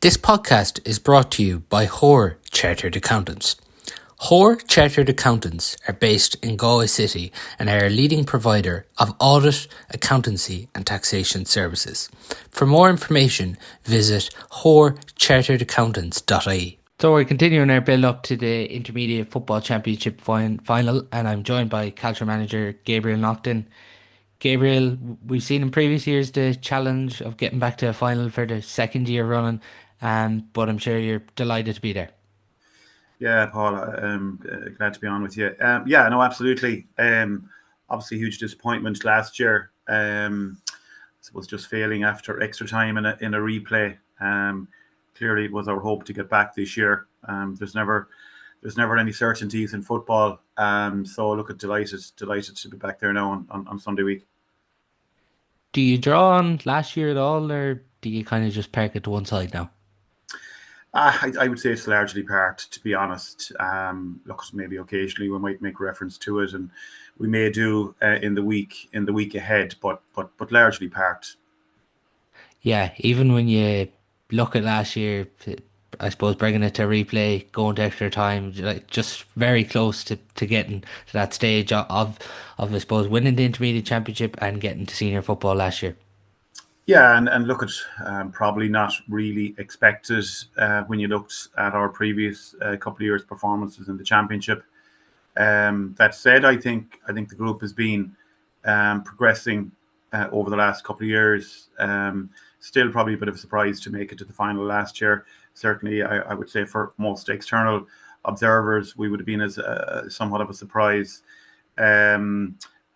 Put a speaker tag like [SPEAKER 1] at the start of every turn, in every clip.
[SPEAKER 1] This podcast is brought to you by Hoare Chartered Accountants. Hoare Chartered Accountants are based in Galway City and are a leading provider of audit, accountancy and taxation services. For more information, visit hoarecharteredaccountants.ie. So we're continuing our build-up to the Intermediate Football Championship final, and I'm joined by Caltra manager Gabriel Naughton. Gabriel, we've seen in previous years the challenge of getting back to a final for the second year running, but I'm sure you're delighted to be there.
[SPEAKER 2] Yeah, Paul, glad to be on with you. Yeah, no, absolutely. Obviously, huge disappointment last year. It was just failing after extra time in a replay. Clearly, it was our hope to get back this year. There's never any certainties in football. So look, delighted to be back there now on Sunday week.
[SPEAKER 1] Do you draw on last year at all, or do you kind of just park it to one side now?
[SPEAKER 2] I would say it's largely parked, to be honest. Look, maybe occasionally we might make reference to it, and we may do in the week ahead, but largely parked.
[SPEAKER 1] Yeah, even when you look at last year, I suppose bringing it to replay, going to extra time, like just very close to getting to that stage of I suppose winning the intermediate championship and getting to senior football last year.
[SPEAKER 2] Yeah, and look at probably not really expected when you looked at our previous couple of years' performances in the championship. That said, I think the group has been progressing over the last couple of years. Still probably a bit of a surprise to make it to the final last year. Certainly, I would say for most external observers, we would have been as somewhat of a surprise.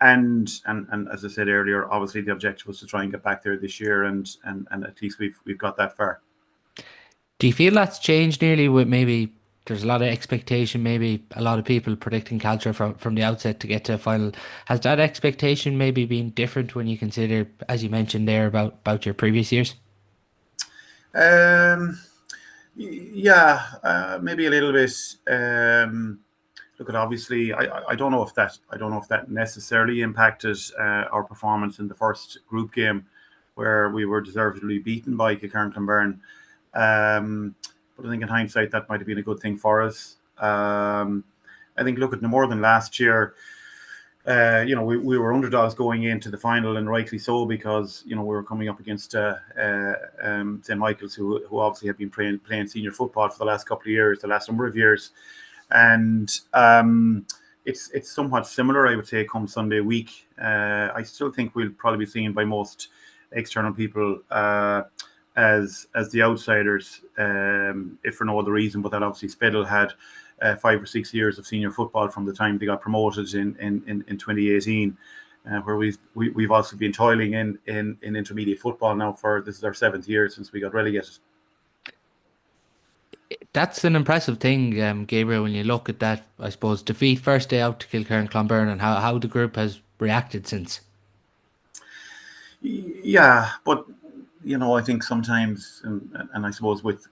[SPEAKER 2] And as I said earlier, obviously the objective was to try and get back there this year, and at least we've got that far.
[SPEAKER 1] Do you feel that's changed nearly with maybe there's a lot of expectation, maybe a lot of people predicting Caltra from the outset to get to a final? Has that expectation maybe been different when you consider, as you mentioned there, about your previous years?
[SPEAKER 2] Yeah, maybe a little bit. Look, at obviously, I don't know if that necessarily impacted our performance in the first group game, where we were deservedly beaten by Caltra and An. But I think in hindsight that might have been a good thing for us. I think look at no more than last year. We were underdogs going into the final, and rightly so, because we were coming up against St. Michael's, who obviously have been playing senior football for the last couple of years, the last number of years. And it's somewhat similar, I would say, come Sunday week. I still think we'll probably be seen by most external people as the outsiders, if for no other reason, but that obviously Spidéal had 5 or 6 years of senior football from the time they got promoted in 2018, where we've also been toiling in intermediate football now for this is our 7th year since we got relegated.
[SPEAKER 1] That's an impressive thing, Gabriel, when you look at that, I suppose, defeat first day out to Caltra and Clonberne, and how the group has reacted since.
[SPEAKER 2] Yeah, but I think sometimes, and I suppose with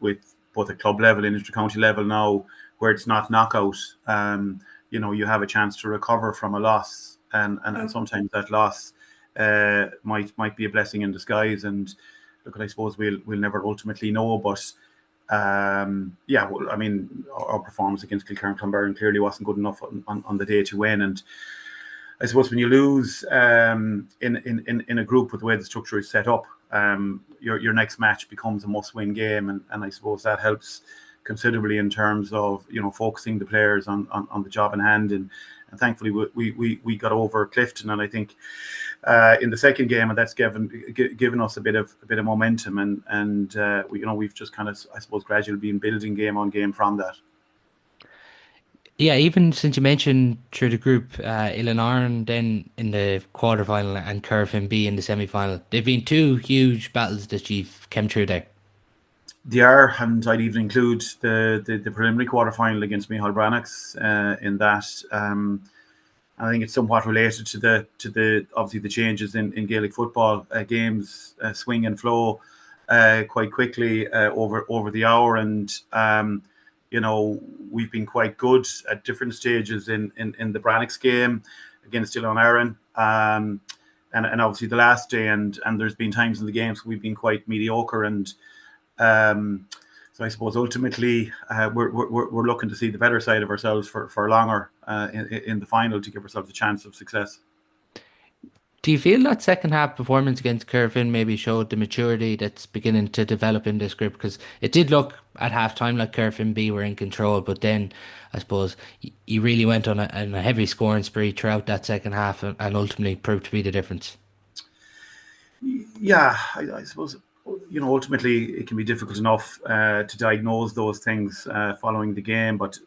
[SPEAKER 2] both at club level and inter-county level now, where it's not knockout, you have a chance to recover from a loss, and sometimes that loss might be a blessing in disguise. And look, I suppose we'll never ultimately know, but our performance against Caltra and Clonberne clearly wasn't good enough on the day to win. And I suppose when you lose in a group with the way the structure is set up, your next match becomes a must-win game, and I suppose that helps considerably in terms of focusing the players on the job in hand. And thankfully we got over Clifton, and I think in the second game, and that's given us a bit of momentum, and we've just kind of, I suppose, gradually been building game on game from that.
[SPEAKER 1] Yeah, even since you mentioned through the group, Ilan then in the quarterfinal and Curfin B in the semi-final, they've been 2 huge battles that you've come through there.
[SPEAKER 2] They are, and I'd even include the preliminary quarterfinal against Micheál Brannach's in that. I think it's somewhat related to the obviously the changes in Gaelic football. Games swing and flow quite quickly over the hour, and we've been quite good at different stages in the Brannach's game against Ilan, and obviously the last day, and there's been times in the games we've been quite mediocre, and I suppose ultimately we're looking to see the better side of ourselves for longer in the final to give ourselves a chance of success.
[SPEAKER 1] Do you feel that second half performance against Kerfin maybe showed the maturity that's beginning to develop in this group? Because it did look at half time like Kerfin B were in control, but then I suppose you really went on a heavy scoring spree throughout that second half and ultimately proved to be the difference.
[SPEAKER 2] Yeah, I suppose ultimately it can be difficult enough to diagnose those things following the game, but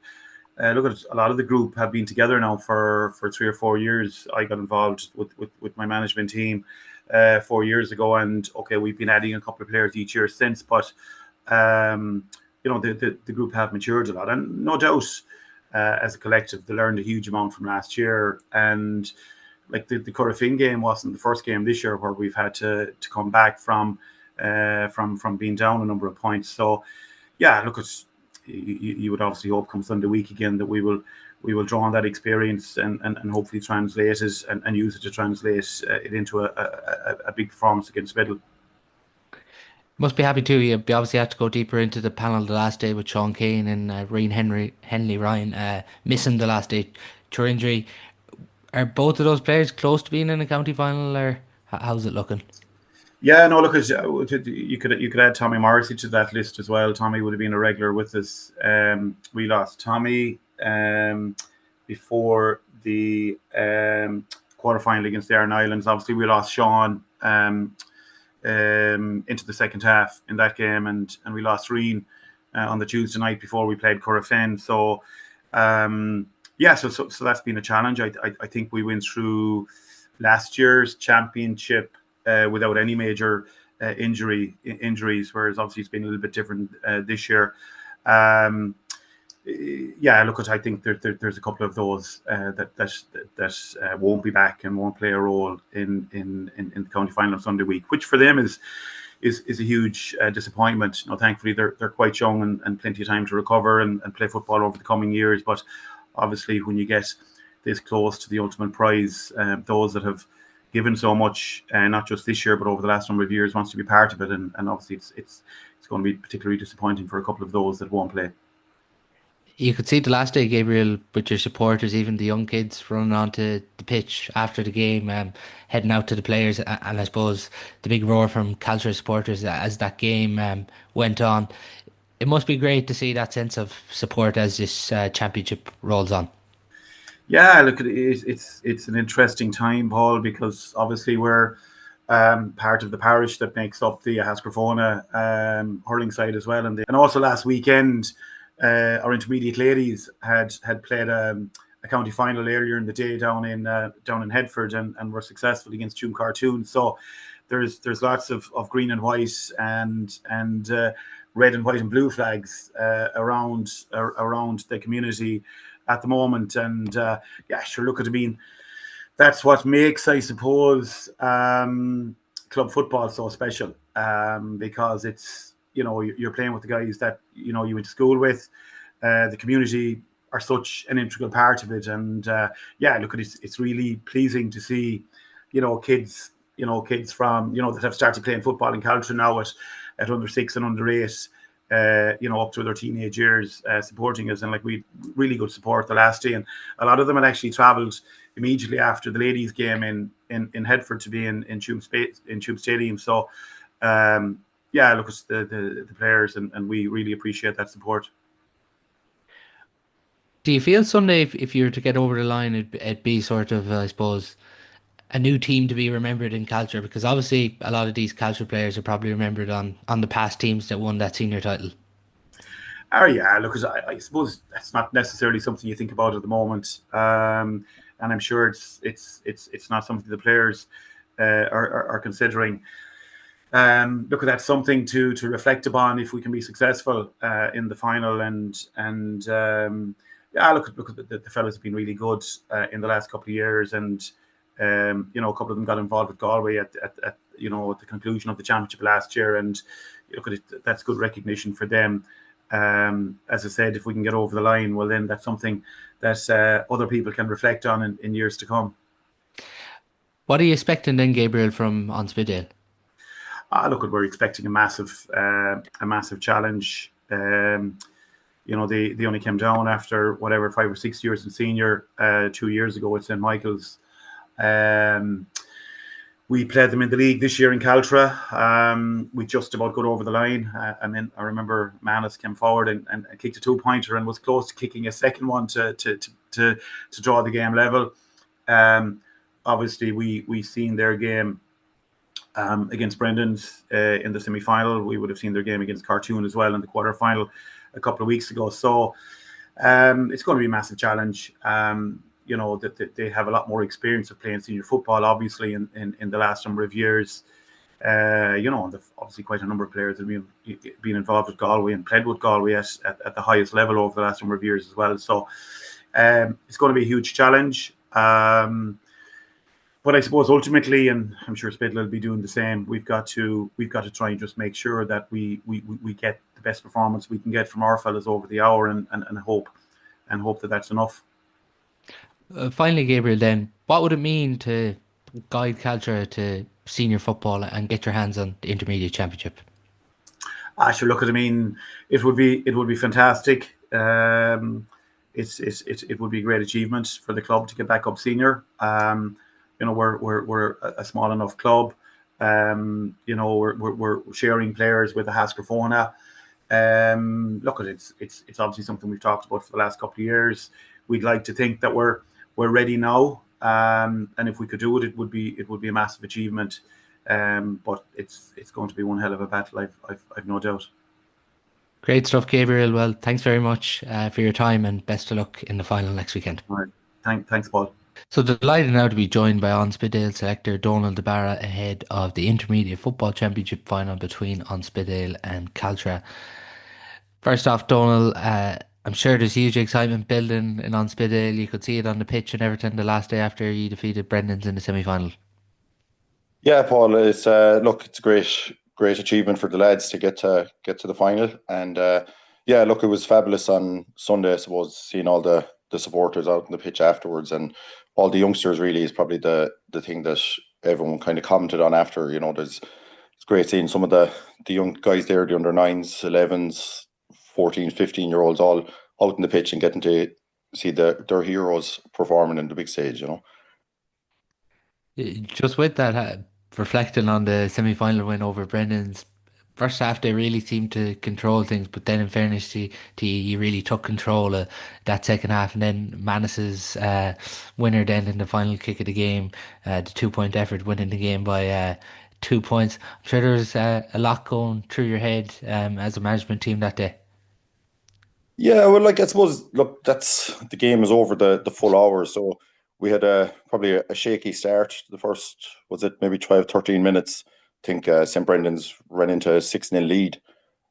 [SPEAKER 2] look at a lot of the group have been together now for 3 or 4 years. I got involved with my management team 4 years ago, and okay, we've been adding a couple of players each year since, but um, the group have matured a lot, and no doubt as a collective they learned a huge amount from last year. And like the Corofin game wasn't the first game this year where we've had to come back from being down a number of points. So yeah, look, you would obviously hope come Sunday week again that we will draw on that experience and hopefully translate it and use it to translate it into a big performance against Biddle.
[SPEAKER 1] Must be happy too. You obviously had to go deeper into the panel the last day with Sean Keane and Ryan Henley Ryan missing the last day through injury. Are both of those players close to being in a county final, or how's it looking?
[SPEAKER 2] Yeah, no, look, you could add Tommy Morrissey to that list as well. Tommy would have been a regular with us. We lost Tommy before the quarter final against the Aran Islands. Obviously, we lost Sean into the second half in that game, and we lost Reen on the Tuesday night before we played Corofin. So yeah, so that's been a challenge. I think we went through last year's championship without any major injuries, whereas obviously it's been a little bit different this year. Yeah, look, I think there's a couple of those that won't be back and won't play a role in the county final on Sunday week, which for them is a huge disappointment. Thankfully they're quite young and plenty of time to recover and play football over the coming years. But obviously, when you get this close to the ultimate prize, those that have given so much, not just this year but over the last number of years, wants to be part of it, and obviously it's going to be particularly disappointing for a couple of those that won't play.
[SPEAKER 1] You could see the last day, Gabriel, with your supporters, even the young kids running onto the pitch after the game, heading out to the players, and I suppose the big roar from Caltra supporters as that game went on. It must be great to see that sense of support as this championship rolls on.
[SPEAKER 2] Yeah, look, it's an interesting time, Paul, because obviously we're part of the parish that makes up the Hasgrafona hurling side as well, and also last weekend our intermediate ladies had played a county final earlier in the day down in Headford and were successful against Tuam Cartoon. So there's lots of green and white and red and white and blue flags around the community at the moment. And yeah, sure, look at it. I mean, that's what makes, I suppose, club football so special, because it's, you're playing with the guys that you went to school with. The community are such an integral part of it, and yeah, look, it's really pleasing to see kids from that have started playing football in Caltra now at under 6 and under 8, up to their teenage years, supporting us. And like, we really good support the last day, and a lot of them had actually travelled immediately after the ladies' game in Headford to be in Tuam Stadium. So yeah, look, it's the players, and we really appreciate that support.
[SPEAKER 1] Do you feel Sunday, if you were to get over the line, it'd be sort of, I suppose, a new team to be remembered in Caltra? Because obviously a lot of these Caltra players are probably remembered on the past teams that won that senior title.
[SPEAKER 2] Oh yeah, look, I suppose that's not necessarily something you think about at the moment, and I'm sure it's not something the players are considering. Look, that's something to reflect upon if we can be successful in the final. And yeah, look, the fellas have been really good in the last couple of years, and a couple of them got involved with Galway at the conclusion of the championship last year, and look at it, that's good recognition for them. As I said, if we can get over the line, well, then that's something that other people can reflect on in years to come.
[SPEAKER 1] What are you expecting then, Gabriel, from An Spidéal?
[SPEAKER 2] Look, we're expecting a massive challenge. They only came down after whatever 5 or 6 years in senior 2 years ago at St Michael's. Um, we played them in the league this year in Caltra. We just about got over the line. I remember Manus came forward and kicked a 2-pointer and was close to kicking a second one to draw the game level. Obviously, we seen their game against Brendan's in the semi-final. We would have seen their game against Cartoon as well in the quarter-final a couple of weeks ago. So it's going to be a massive challenge. That they have a lot more experience of playing senior football, obviously, in the last number of years. Obviously quite a number of players have been involved with Galway and played with Galway at the highest level over the last number of years as well. So it's going to be a huge challenge. But I suppose ultimately, and I'm sure Spidéal will be doing the same, we've got to try and just make sure that we get the best performance we can get from our fellas over the hour and hope that that's enough.
[SPEAKER 1] Finally, Gabriel, then, what would it mean to guide Caltra to senior football and get your hands on the intermediate championship?
[SPEAKER 2] I should look at. I mean, it would be fantastic. It would be a great achievement for the club to get back up senior. We're a small enough club. We're sharing players with the Hascarfona. Look, it's obviously something we've talked about for the last couple of years. We'd like to think that we're ready now, and if we could do it, it would be a massive achievement. But it's going to be one hell of a battle. I've no doubt.
[SPEAKER 1] Great stuff, Gabriel. Well, thanks very much for your time and best of luck in the final next weekend.
[SPEAKER 2] All right. Thanks, Paul.
[SPEAKER 1] So delighted now to be joined by An Spidéal selector Dónal De Barra ahead of the Intermediate Football Championship final between An Spidéal and Caltra. First off, Donal, I'm sure there's huge excitement building in An Spidéal. You could see it on the pitch and everything the last day after you defeated Brendan's in the semi-final.
[SPEAKER 3] Yeah, Paul, it's it's a great achievement for the lads to get to the final, and yeah, look, it was fabulous on Sunday. I suppose seeing all the supporters out on the pitch afterwards, and all the youngsters really is probably the thing that everyone kind of commented on after. It's great seeing some of the young guys there, the under 9s, 11s, 14, 15-year-olds all out in the pitch and getting to see their heroes performing in the big stage.
[SPEAKER 1] Just with that, reflecting on the semi-final win over Brendan's, first half they really seemed to control things, but then in fairness to you, you really took control of that second half, and then Manus's winner then in the final kick of the game, the 2-point effort, winning the game by 2 points. I'm sure there was a lot going through your head as a management team that day.
[SPEAKER 3] Yeah, well, I suppose, look, the game is over the full hour, so we had probably a shaky start. The first, was it maybe 12, 13 minutes? I think St. Brendan's ran into a 6-0 lead,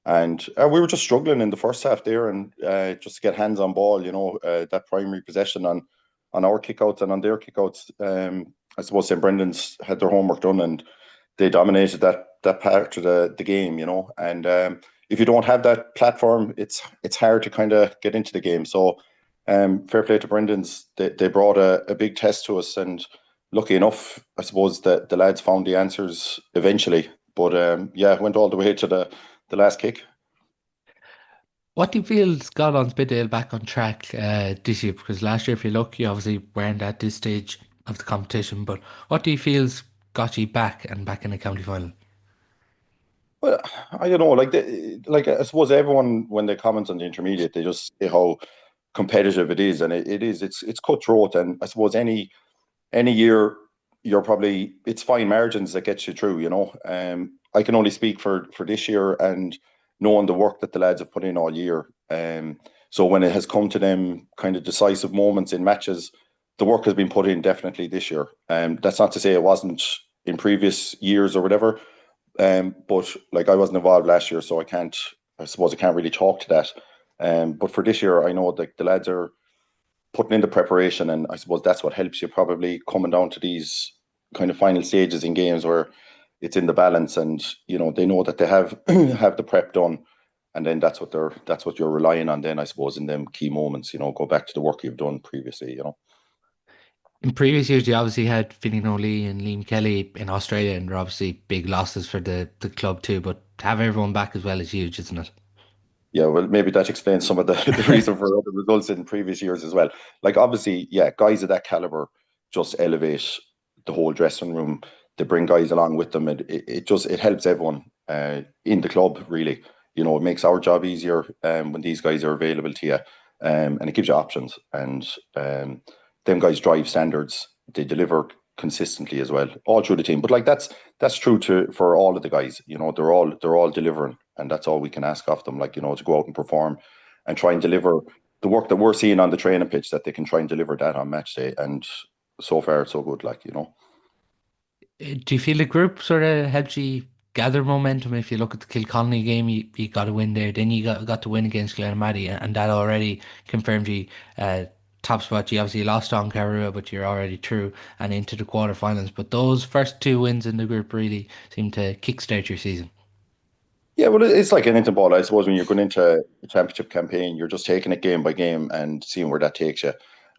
[SPEAKER 3] and we were just struggling in the first half there, and just to get hands on ball, that primary possession on our kickouts and on their kickouts. I suppose St. Brendan's had their homework done, and they dominated that part of the game, and if you don't have that platform, it's hard to kind of get into the game. So fair play to Brendan's. They brought a big test to us, and lucky enough, I suppose that the lads found the answers eventually. But yeah, went all the way to the last kick.
[SPEAKER 1] What do you feel's got An Spidéal back on track this year? Because last year, if you look, you obviously weren't at this stage of the competition. But what do you feel's got you back and back in the county final?
[SPEAKER 3] Well, I don't know. I suppose everyone, when they comment on the intermediate, they just say how competitive it is, and it is. It's cutthroat, and I suppose any year you're probably, it's fine margins that gets you through. I can only speak for this year and knowing the work that the lads have put in all year. So when it has come to them kind of decisive moments in matches, the work has been put in definitely this year. That's not to say it wasn't in previous years or whatever. But like, I wasn't involved last year, so I suppose I can't really talk to that. But for this year, I know that the lads are putting in the preparation, and I suppose that's what helps you probably coming down to these kind of final stages in games where it's in the balance, and they know that they have have the prep done, and then that's what you're relying on then, I suppose, in them key moments. Go back to the work you've done previously.
[SPEAKER 1] In previous years, you obviously had Finny O'Lee and Liam Kelly in Australia, and they're obviously big losses for the club too. But to have everyone back as well is huge, isn't it?
[SPEAKER 3] Yeah, well, maybe that explains some of the reason for other results in previous years as well. Like, obviously, yeah, guys of that caliber just elevate the whole dressing room. They bring guys along with them, and it helps everyone in the club, really. It makes our job easier when these guys are available to you, and it gives you options. And them guys drive standards. They deliver consistently as well, all through the team. But like that's true for all of the guys. They're all delivering, and that's all we can ask of them. Like, to go out and perform and try and deliver the work that we're seeing on the training pitch, that they can try and deliver that on match day. And so far, so good. Like.
[SPEAKER 1] Do you feel the group sort of helped you gather momentum? If you look at the Kilconnelly game, you got a win there. Then you got to win against Glenmaddy, and that already confirmed you top spot. You obviously lost on Carrera, but you're already through and into the quarterfinals. But those first two wins in the group really seem to kickstart your season.
[SPEAKER 3] Yeah, well, it's like anything ball. I suppose when you're going into a championship campaign, you're just taking it game by game and seeing where that takes you.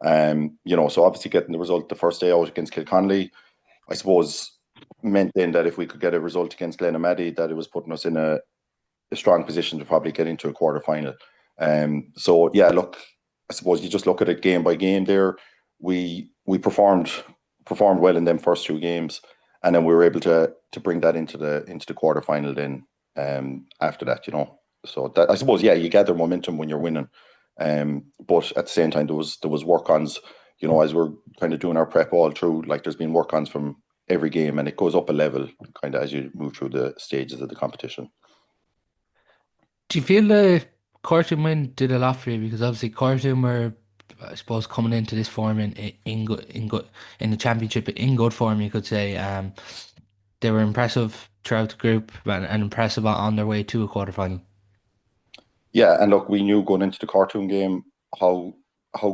[SPEAKER 3] So obviously getting the result the first day out against Kilconnelly, I suppose, meant then that if we could get a result against Glenmaddy, that it was putting us in a strong position to probably get into a quarter final. So yeah, look, I suppose you just look at it game by game there. We performed well in them first two games, and then we were able to bring that into the quarter final then after that. So that, I suppose, yeah, you gather momentum when you're winning. But at the same time, there was work-ons, as we're kind of doing our prep all through, like there's been work-ons from every game, and it goes up a level kind of as you move through the stages of the competition.
[SPEAKER 1] Do you feel the Cortoon win did a lot for you? Because obviously Cortoon were, I suppose, coming into this form in good in the championship in good form, you could say. They were impressive throughout the group and impressive on their way to a quarterfinal.
[SPEAKER 3] Yeah, and look, we knew going into the cartoon game how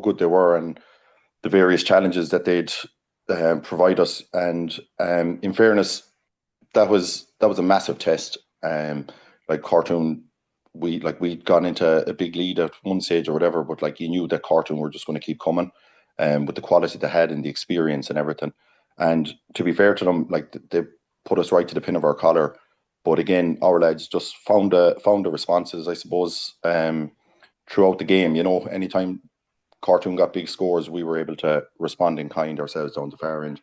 [SPEAKER 3] good they were and the various challenges that they'd provide us. And in fairness, that was a massive test. Like cartoon, we'd gone into a big lead at one stage or whatever, but like you knew that cartoon were just going to keep coming, with the quality they had and the experience and everything. And to be fair to them, like they put us right to the pin of our collar. But again, our lads just found the responses, I suppose, throughout the game. Anytime Cartoon got big scores, we were able to respond in kind ourselves down the far end.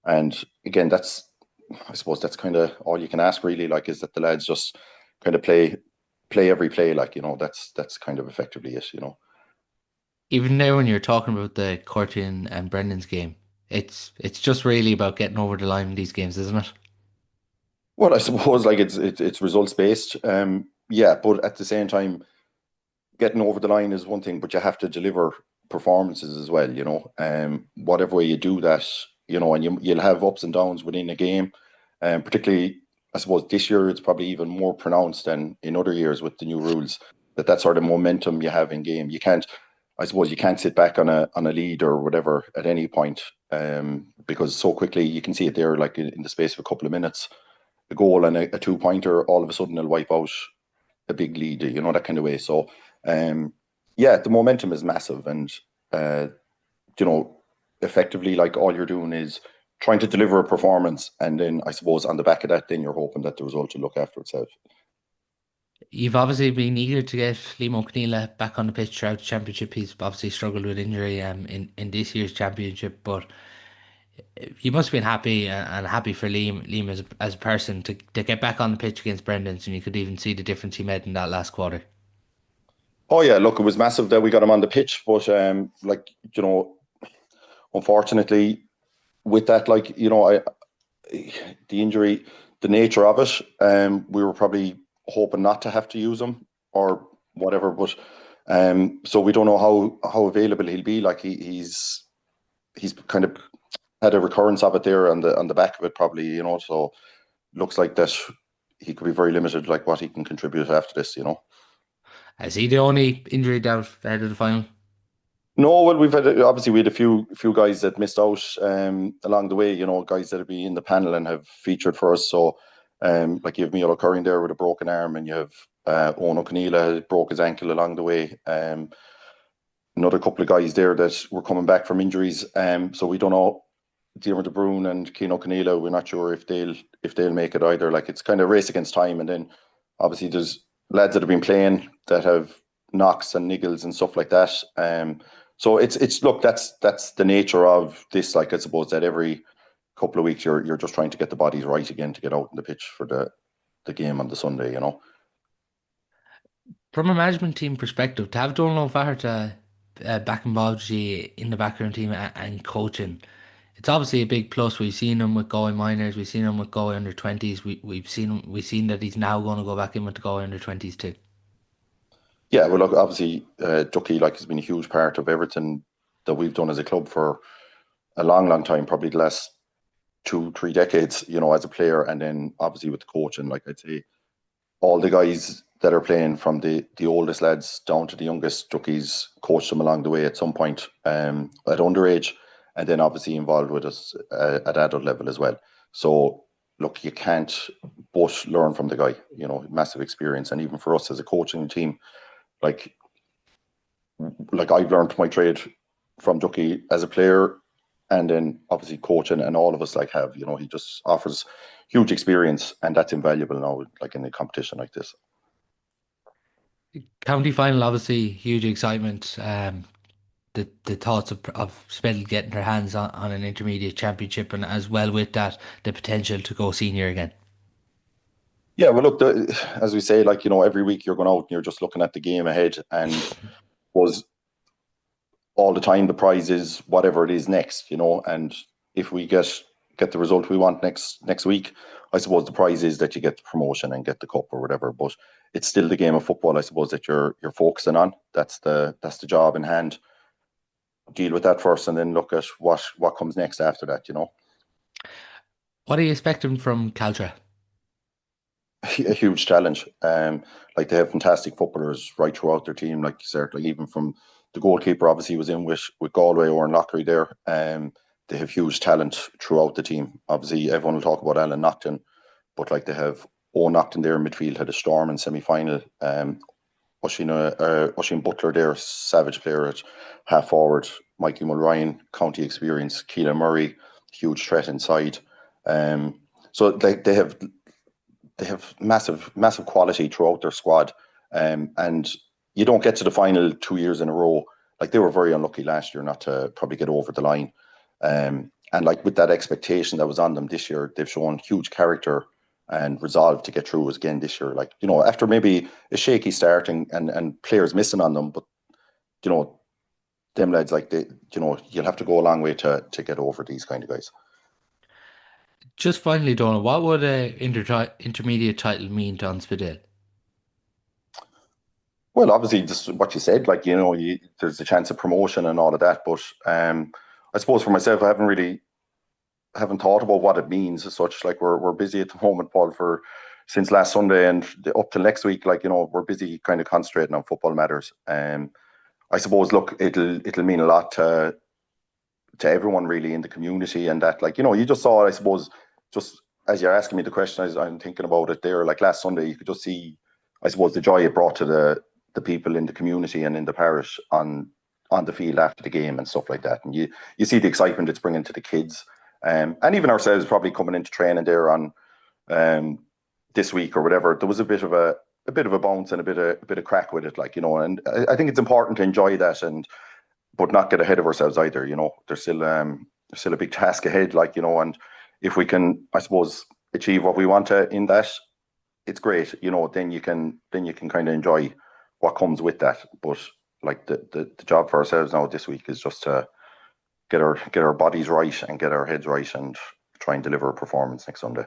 [SPEAKER 3] And again, I suppose that's kind of all you can ask really, like, is that the lads just kind of play every play, like, that's kind of effectively it.
[SPEAKER 1] Even now, when you're talking about the Cortoon and Brendan's game, it's just really about getting over the line in these games, isn't it?
[SPEAKER 3] Well, I suppose like it's results based. Yeah, but at the same time, getting over the line is one thing, but you have to deliver performances as well. Whatever way you do that, and you'll have ups and downs within a game. Particularly, I suppose this year it's probably even more pronounced than in other years with the new rules. That sort of momentum you have in game, I suppose, you can't sit back on a lead or whatever at any point, because so quickly you can see it there, like in the space of a couple of minutes, a goal and a two-pointer, all of a sudden they'll wipe out a big lead, that kind of way. So, yeah, the momentum is massive, and uh, you know, effectively, like all you're doing is trying to deliver a performance, and then I suppose on the back of that, then you're hoping that the result will look after itself.
[SPEAKER 1] You've obviously been eager to get Liam O'Connell back on the pitch throughout the championship. He's obviously struggled with injury in this year's championship, but you must have been happy and happy for Liam as a person to get back on the pitch against Brendan's, and you could even see the difference he made in that last quarter.
[SPEAKER 3] Oh yeah, look, it was massive that we got him on the pitch, but like unfortunately, with that, like the injury, the nature of it, we were probably hoping not to have to use him or whatever. But so we don't know how available he'll be. Like he's kind of had a recurrence of it there on the back of it probably. So looks like that he could be very limited, like what he can contribute after this.
[SPEAKER 1] Is he the only injury doubt ahead of the final?
[SPEAKER 3] No, well, obviously we had a few guys that missed out along the way. Guys that have been in the panel and have featured for us. So, like you have Milo Curran there with a broken arm, and you have Owen O'Connell broke his ankle along the way. Another couple of guys there that were coming back from injuries. So we don't know. Diarmuid De Bruyne and Cian O'Connell, we're not sure if they'll make it either. Like it's kind of race against time, and then obviously there's lads that have been playing that have knocks and niggles and stuff like that. So it's look, that's the nature of this. Like, I suppose that every couple of weeks you're just trying to get the bodies right again to get out on the pitch for the game on the Sunday, you know.
[SPEAKER 1] From a management team perspective, to have Donal O'Mairtin back involved with you in the background team and coaching, it's obviously a big plus. We've seen him with Galway minors, we've seen him with Galway under 20s. We've seen that he's now going to go back in with the Galway under 20s too.
[SPEAKER 3] Yeah, well, look, obviously, Ducky like has been a huge part of everything that we've done as a club for a long, long time, probably the last 2, 3 decades, you know, as a player, and then obviously with the coaching. Like, I'd say all the guys that are playing from the oldest lads down to the youngest, Ducky's coached them along the way at some point at underage, and then obviously involved with us at adult level as well. So look, you can't but learn from the guy, you know, massive experience. And even for us as a coaching team, like I've learned my trade from Ducky as a player, and then obviously coaching, and all of us like have, you know, he just offers huge experience, and that's invaluable now, like in a competition like this.
[SPEAKER 1] County final, obviously, huge excitement. The thoughts of Spittle getting their hands on an intermediate championship, and as well with that, the potential to go senior again.
[SPEAKER 3] Yeah, well, look, as we say, like, you know, every week you're going out and you're just looking at the game ahead, and was all the time the prize is whatever it is next, you know. And if we get the result we want next week, I suppose the prize is that you get the promotion and get the cup or whatever. But it's still the game of football, I suppose, that you're focusing on. That's the job in hand. Deal with that first, and then look at what comes next after that, you know.
[SPEAKER 1] What are you expecting from Caltra?
[SPEAKER 3] A huge challenge. Like, they have fantastic footballers right throughout their team. Like you said, like even from the goalkeeper, obviously was in with Galway or in Lockery there. They have huge talent throughout the team. Obviously, everyone will talk about Alan Naughton, but like they have Owen Naughton there in midfield, had a storm in semi-final. Oisin Butler there, savage player at half forward. Mikey Mulryan, county experience. Keelan Murray, huge threat inside. So they have massive quality throughout their squad, and you don't get to the final 2 years in a row. Like, they were very unlucky last year not to probably get over the line, and like with that expectation that was on them this year, they've shown huge character and resolve to get through again this year. Like, you know, after maybe a shaky start and players missing on them, but you know, them lads, like, they, you know, you'll have to go a long way to get over these kind of guys.
[SPEAKER 1] Just finally, Donal, what would a intermediate title mean to An Spidéal?
[SPEAKER 3] Well, obviously, just what you said, like, you know, there's a chance of promotion and all of that. But I suppose for myself, I haven't thought about what it means as such. Like, we're busy at the moment, Paul, for since last Sunday and up till next week. Like, you know, we're busy kind of concentrating on football matters. I suppose, look, it'll mean a lot to everyone really in the community, and that, like, you know, you just saw it, I suppose, just as you're asking me the question, I'm thinking about it there. Like, last Sunday, you could just see, I suppose, the joy it brought to the people in the community and in the parish on the field after the game and stuff like that. And you see the excitement it's bringing to the kids, and even ourselves probably coming into training there on this week or whatever. There was a bit of a bounce and a bit of crack with it, like, you know. And I think it's important to enjoy that, but not get ahead of ourselves either. You know, there's still a big task ahead, like, you know. And if we can, I suppose, achieve what we want to in that, it's great. You know, then you can kind of enjoy what comes with that. But like, the job for ourselves now this week is just to get our bodies right and get our heads right and try and deliver a performance next Sunday.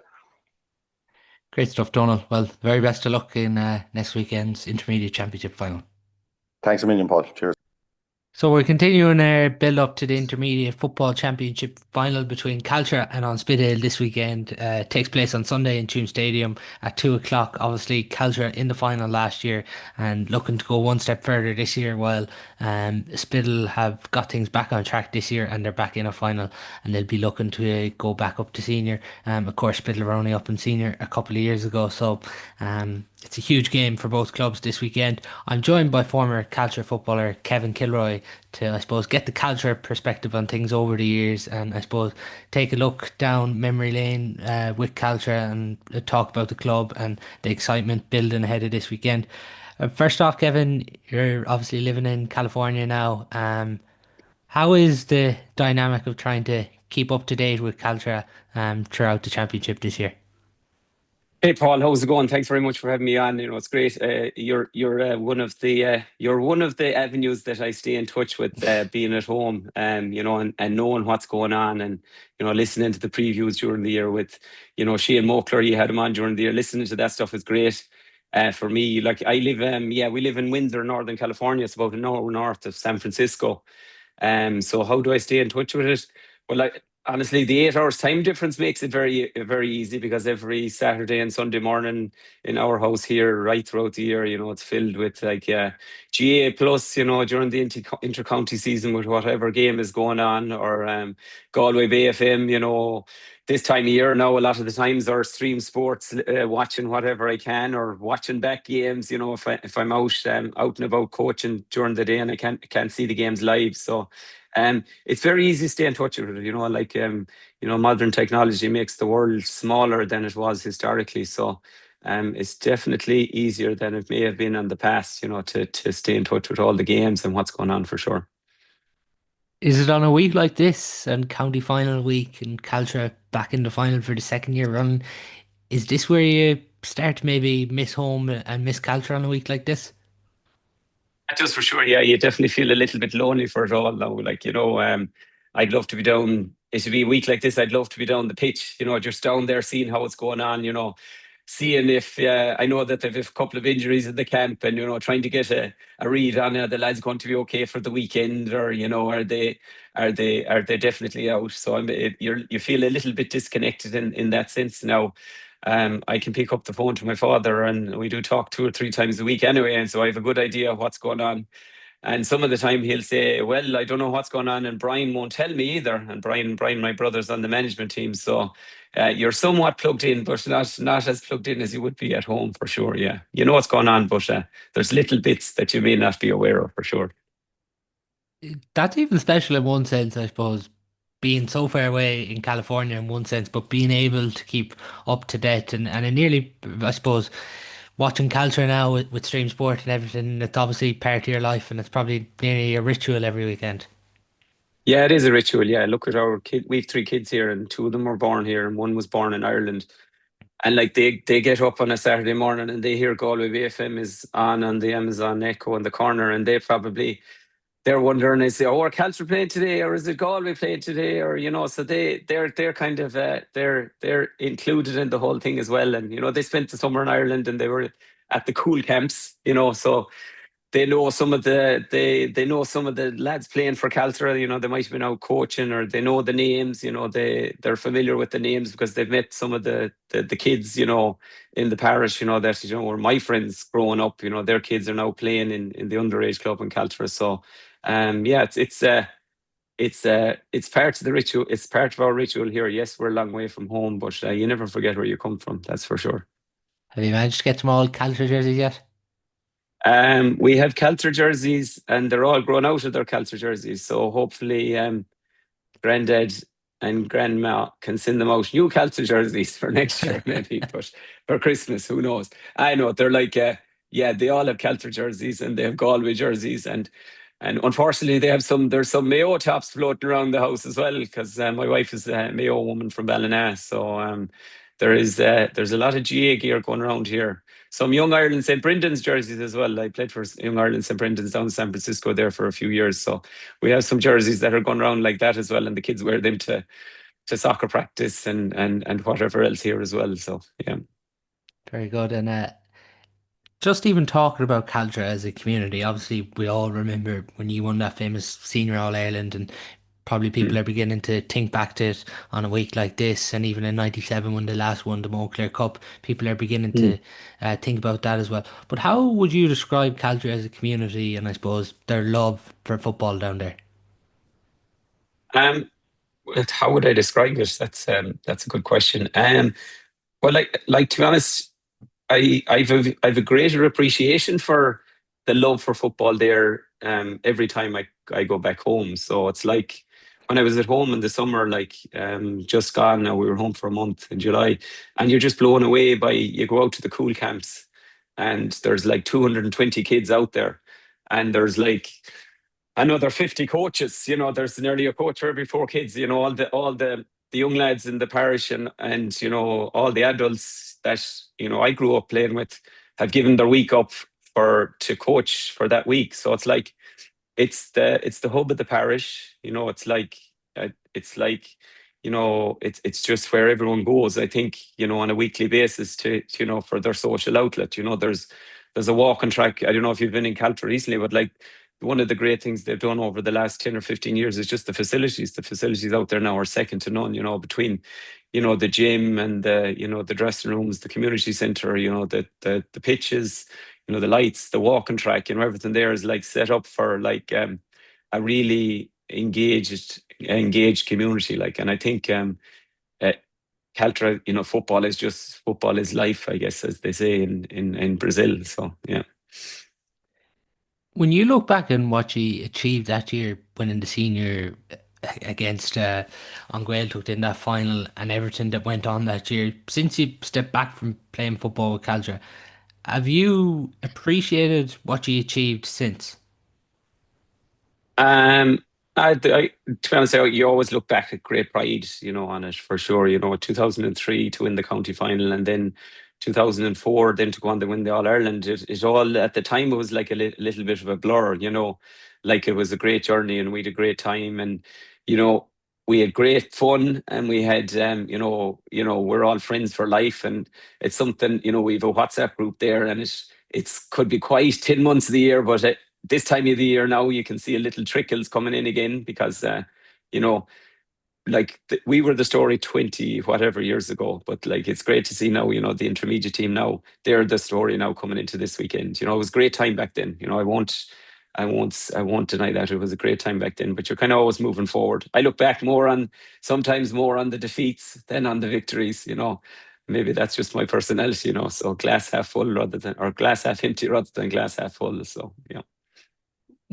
[SPEAKER 1] Great stuff, Donal. Well, very best of luck in next weekend's Intermediate Championship final.
[SPEAKER 3] Thanks a million, Paul. Cheers.
[SPEAKER 1] So we're continuing our build up to the Intermediate Football Championship final between Caltra and An Spidéal this weekend. Takes place on Sunday in Tuam Stadium at 2 o'clock. Obviously, Caltra in the final last year and looking to go one step further this year, while Spidéal have got things back on track this year and they're back in a final, and they'll be looking to go back up to senior. Of course, Spidéal were only up in senior a couple of years ago, so It's a huge game for both clubs this weekend. I'm joined by former Caltra footballer Kevin Kilroy to, I suppose, get the Caltra perspective on things over the years and, I suppose, take a look down memory lane with Caltra and talk about the club and the excitement building ahead of this weekend. First off, Kevin, you're obviously living in California now. How is the dynamic of trying to keep up to date with Caltra throughout the championship this year?
[SPEAKER 4] Hey Paul, how's it going? Thanks very much for having me on. It's great. You're one of the avenues that I stay in touch with, being at home, and knowing what's going on, and listening to the previews during the year with, Shane Moakler. You had him on during the year. Listening to that stuff is great. For me, like I live, we live in Windsor, Northern California. It's about an hour north of San Francisco. So how do I stay in touch with it? Well, like honestly, the 8 hours time difference makes it very, very easy because every Saturday and Sunday morning in our house here, right throughout the year, it's filled with like GA plus, during the inter-county season with whatever game is going on, or Galway Bay FM, this time of year now, a lot of the times are stream sports, watching whatever I can, or watching back games. If I'm out and about coaching during the day and I can't see the games live, so it's very easy to stay in touch with it. Modern technology makes the world smaller than it was historically, so it's definitely easier than it may have been in the past. To stay in touch with all the games and what's going on for sure.
[SPEAKER 1] Is it on a week like this and county final week and Caltra back in the final for the second year run? Is this where you start to maybe miss home and miss Caltra on a week like this?
[SPEAKER 4] That does for sure. Yeah, you definitely feel a little bit lonely for it all now. I'd love to be down. It should be a week like this. I'd love to be down the pitch. Just down there, seeing how it's going on. Seeing if I know that they've a couple of injuries in the camp, and trying to get a read on the lads going to be okay for the weekend, or are they definitely out? So you feel a little bit disconnected in that sense now. I can pick up the phone to my father, and we do talk 2 or 3 times a week anyway, and so I have a good idea of what's going on. And some of the time he'll say, "Well, I don't know what's going on," and Brian won't tell me either. And Brian, my brother's on the management team, so you're somewhat plugged in, but not as plugged in as you would be at home for sure. Yeah, you know what's going on, but there's little bits that you may not be aware of for sure.
[SPEAKER 1] That's even special in one sense, I suppose, being so far away in California in one sense, but being able to keep up to date and it nearly, I suppose, watching Caltra now with stream sport and everything, it's obviously part of your life and it's probably nearly a ritual every weekend.
[SPEAKER 4] Yeah, it is a ritual. Yeah, look at our kid. We have 3 kids here, and 2 of them were born here, and one was born in Ireland. And like they get up on a Saturday morning and they hear Galway BFM is on the Amazon Echo in the corner, and they're wondering, is it, oh, are Caltra playing today, or is it Galway playing today, or so they're kind of they're included in the whole thing as well. And they spent the summer in Ireland and they were at the cool camps, so they know some of the lads playing for Caltra. They might have been out coaching, or they know the names. They're familiar with the names because they've met some of the kids. In the parish. That were my friends growing up. Their kids are now playing in the underage club in Caltra. So, yeah, it's part of the ritual. It's part of our ritual here. Yes, we're a long way from home, but you never forget where you come from. That's for sure.
[SPEAKER 1] Have you managed to get them all Caltra jerseys yet?
[SPEAKER 4] We have Caltra jerseys, and they're all grown out of their Caltra jerseys. So hopefully, Granddad and Grandma can send them out new Caltra jerseys for next year, maybe. But for Christmas, who knows? I know they're like, yeah, they all have Caltra jerseys and they have Galway jerseys, and unfortunately, there's some Mayo tops floating around the house as well, because my wife is a Mayo woman from Ballina. So there's a lot of GA gear going around here. Some Young Ireland St. Brendan's jerseys as well. I played for Young Ireland St. Brendan's down in San Francisco there for a few years. So we have some jerseys that are going around like that as well, and the kids wear them to soccer practice and whatever else here as well. So yeah.
[SPEAKER 1] Very good. And just even talking about Caltra as a community, obviously we all remember when you won that famous Senior All Ireland, and probably people
[SPEAKER 4] Mm.
[SPEAKER 1] are beginning to think back to it on a week like this, and even in '97 when the last won the Moncler Cup, people are beginning
[SPEAKER 4] Mm.
[SPEAKER 1] to think about that as well. But how would you describe Caltra as a community, and I suppose their love for football down there?
[SPEAKER 4] Um, how would I describe it? That's a good question. Well, like to be honest, I've a greater appreciation for the love for football there every time I go back home. So it's like when I was at home in the summer, like just gone now, we were home for a month in July, and you're just blown away by, you go out to the cool camps and there's like 220 kids out there, and there's like another 50 coaches. There's nearly a coach for every four kids. All the young lads in the parish, and all the adults that I grew up playing with have given their week up to coach for that week. So it's like it's the hub of the parish. It's just where everyone goes, I think, on a weekly basis to for their social outlet. There's a walking track. I don't know if you've been in Caltra recently, but like, one of the great things they've done over the last 10 or 15 years is just the facilities. The facilities out there now are second to none, between, the gym and the dressing rooms, the community centre, the pitches, the lights, the walking track, everything there is like set up for like a really engaged community. Like, and I think uh, Caltra, football is life, I guess, as they say in Brazil. So yeah.
[SPEAKER 1] When you look back on what you achieved that year, winning the senior against Anguel in that final, and everything that went on that year, since you stepped back from playing football with Caltra, have you appreciated what you achieved since?
[SPEAKER 4] Um, to be honest, you always look back at great pride, on it for sure. 2003 to win the county final, and then 2004, then to go on to win the All Ireland. It all, at the time, it was like a little bit of a blur. Like, it was a great journey, and we had a great time, and you know we had great fun, and we had we're all friends for life, and it's something. We have a WhatsApp group there, and it's could be quiet 10 months of the year, but this time of the year now, you can see a little trickles coming in again, because you know we were the story 20 whatever years ago, but like, it's great to see now, the intermediate team now, they're the story now coming into this weekend. It was a great time back then. I won't deny that it was a great time back then, but you're kind of always moving forward. I look back sometimes more on the defeats than on the victories. Maybe that's just my personality. So glass half full or glass half empty rather than glass half full. So yeah.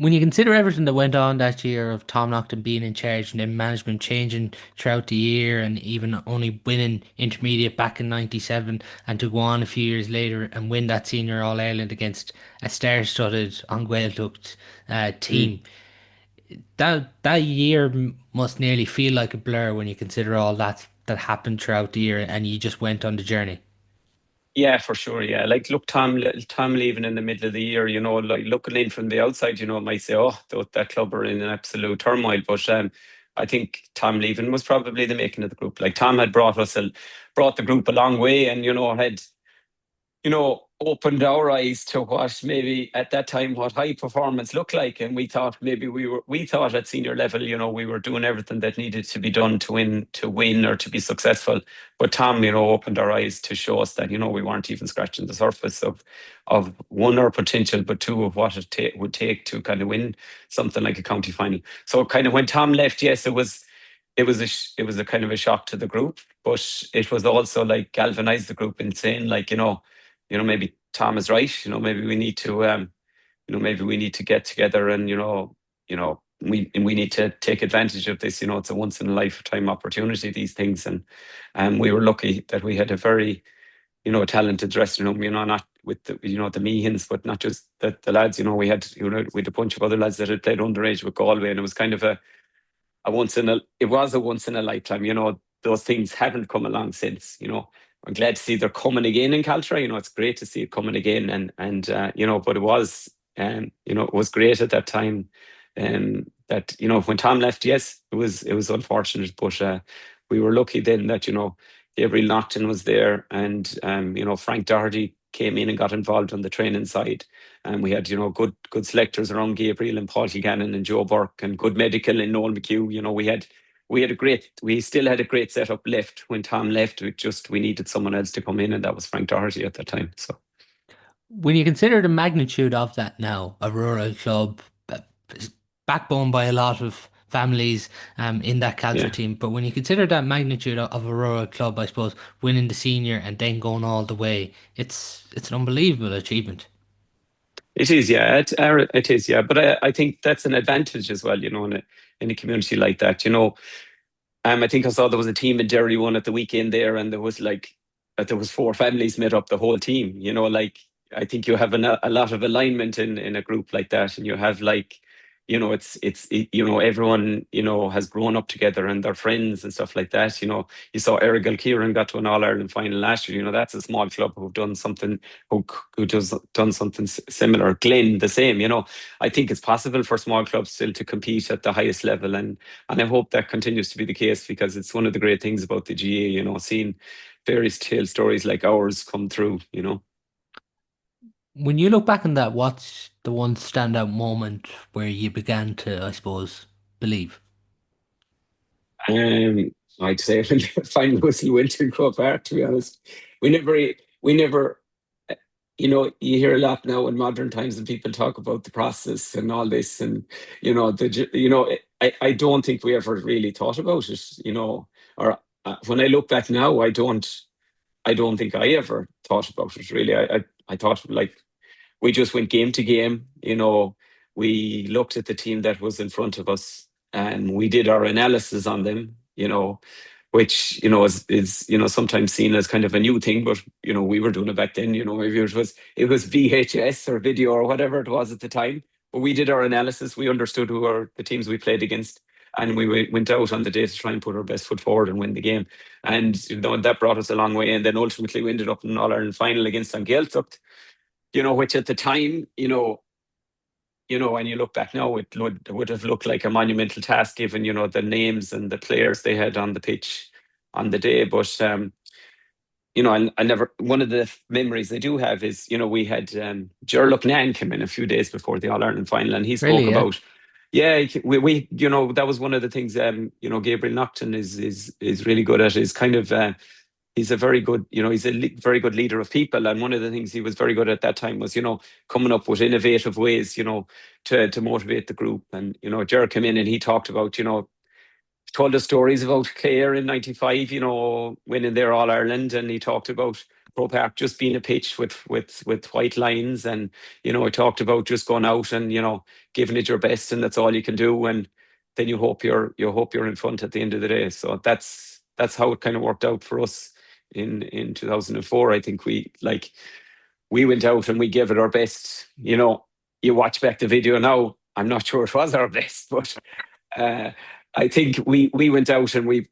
[SPEAKER 1] When you consider everything that went on that year, of Tom Naughton being in charge and then management changing throughout the year, and even only winning intermediate back in '97, and to go on a few years later and win that senior All Ireland against a star-studded Anguel
[SPEAKER 4] Mm.
[SPEAKER 1] team, that year must nearly feel like a blur when you consider all that happened throughout the year and you just went on the journey.
[SPEAKER 4] Yeah, for sure. Yeah, like, look, Tom leaving in the middle of the year. Like, looking in from the outside, might say, "Oh, that club are in an absolute turmoil." But I think Tom leaving was probably the making of the group. Like, Tom had brought the group a long way, and had opened our eyes to what maybe at that time what high performance looked like. And we thought maybe we thought at senior level, we were doing everything that needed to be done to win or to be successful. But Tom, opened our eyes to show us that, we weren't even scratching the surface of one, our potential, but two, of what would take to kind of win something like a county final. So kind of when Tom left, yes, it was a kind of a shock to the group, but it was also like galvanized the group in saying, like, maybe Tom is right. Maybe we need to, maybe we need to get together, and we need to take advantage of this. It's a once in a lifetime opportunity, these things, and we were lucky that we had a very, talented dressing room. Not with the Meehans, but not just the lads. We had a bunch of other lads that had played underage with Galway, and it was kind of it was a once in a lifetime. Those things haven't come along since. I'm glad to see they're coming again in Caltra. It's great to see it coming again, and but it was great at that time. That when Tom left, yes, it was unfortunate, but we were lucky then that Gabriel Naughton was there, and Frank Doherty came in and got involved on the training side, and we had good selectors around Gabriel and Paul Gannon and Joe Burke, and good medical in Noel McHugh. We still had a great setup left when Tom left. We needed someone else to come in, and that was Frank Doherty at that time. So
[SPEAKER 1] When you consider the magnitude of that now, a rural club, backbone by a lot of families in that Caltra team. But when you consider that magnitude of a rural club, I suppose winning the senior and then going all the way, it's an unbelievable achievement.
[SPEAKER 4] It is, yeah. It is, yeah. But I think that's an advantage as well, in a community like that. I think I saw there was a team in Derry one at the weekend there, and there was there was 4 families made up the whole team. I think you have a lot of alignment in a group like that, and you have everyone has grown up together and they're friends and stuff like that. You saw Errigal Kieran got to an All Ireland final last year. That's a small club who've done something who does done something similar. Glen the same. I think it's possible for small clubs still to compete at the highest level, and I hope that continues to be the case, because it's one of the great things about the GA. Seeing various tale stories like ours come through.
[SPEAKER 1] When you look back on that, what's the one standout moment where you began to, I suppose, believe?
[SPEAKER 4] I'd say when the final whistle went in Croke Park, to be honest. We never, you hear a lot now in modern times and people talk about the process and all this, and, I don't think we ever really thought about it, or when I look back now, I don't think I ever thought about it really. I thought we just went game to game. We looked at the team that was in front of us and we did our analysis on them, which, is sometimes seen as kind of a new thing, but, we were doing it back then, maybe it was VHS or video or whatever it was at the time. But we did our analysis. We understood who are the teams we played against. And we went out on the day to try and put our best foot forward and win the game. And that brought us a long way. And then ultimately we ended up in an All Ireland final against An Gaeltacht, which at the time, when you look back now, it would have looked like a monumental task given, the names and the players they had on the pitch on the day. But, I never, one of the memories I do have is, we had Gerlach Nan come in a few days before the All Ireland final, and he spoke
[SPEAKER 1] Really, yeah?
[SPEAKER 4] about, yeah, we that was one of the things, Gabriel Naughton is really good at, is kind of, he's a very good, he's a very good leader of people. And one of the things he was very good at that time was, coming up with innovative ways, to motivate the group. And, Ger came in and he talked about, told us stories about Clare in '95, winning their All Ireland. And he talked about Croke Park just being a pitch with white lines. And, he talked about just going out and, giving it your best, and that's all you can do. And then you hope you're in front at the end of the day. So that's how it kind of worked out for us in 2004. I think we went out and we gave it our best. You watch back the video now, I'm not sure it was our best, but I think we went out and we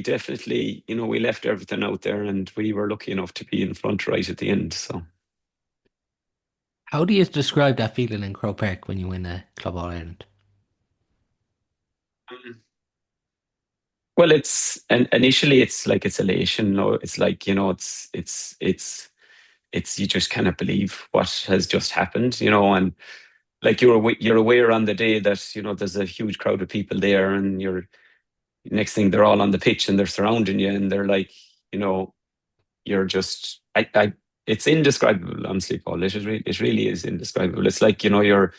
[SPEAKER 4] definitely, we left everything out there, and we were lucky enough to be in front right at the end. So
[SPEAKER 1] How do you describe that feeling in Croke Park when you win a Club All Ireland?
[SPEAKER 4] well, initially it's like it's elation. It's like, it's you just cannot believe what has just happened, and like you're aware on the day that, there's a huge crowd of people there, and next thing they're all on the pitch and they're surrounding you, and they're like, you're just it's indescribable, honestly, Paul. It really is indescribable. It's like, you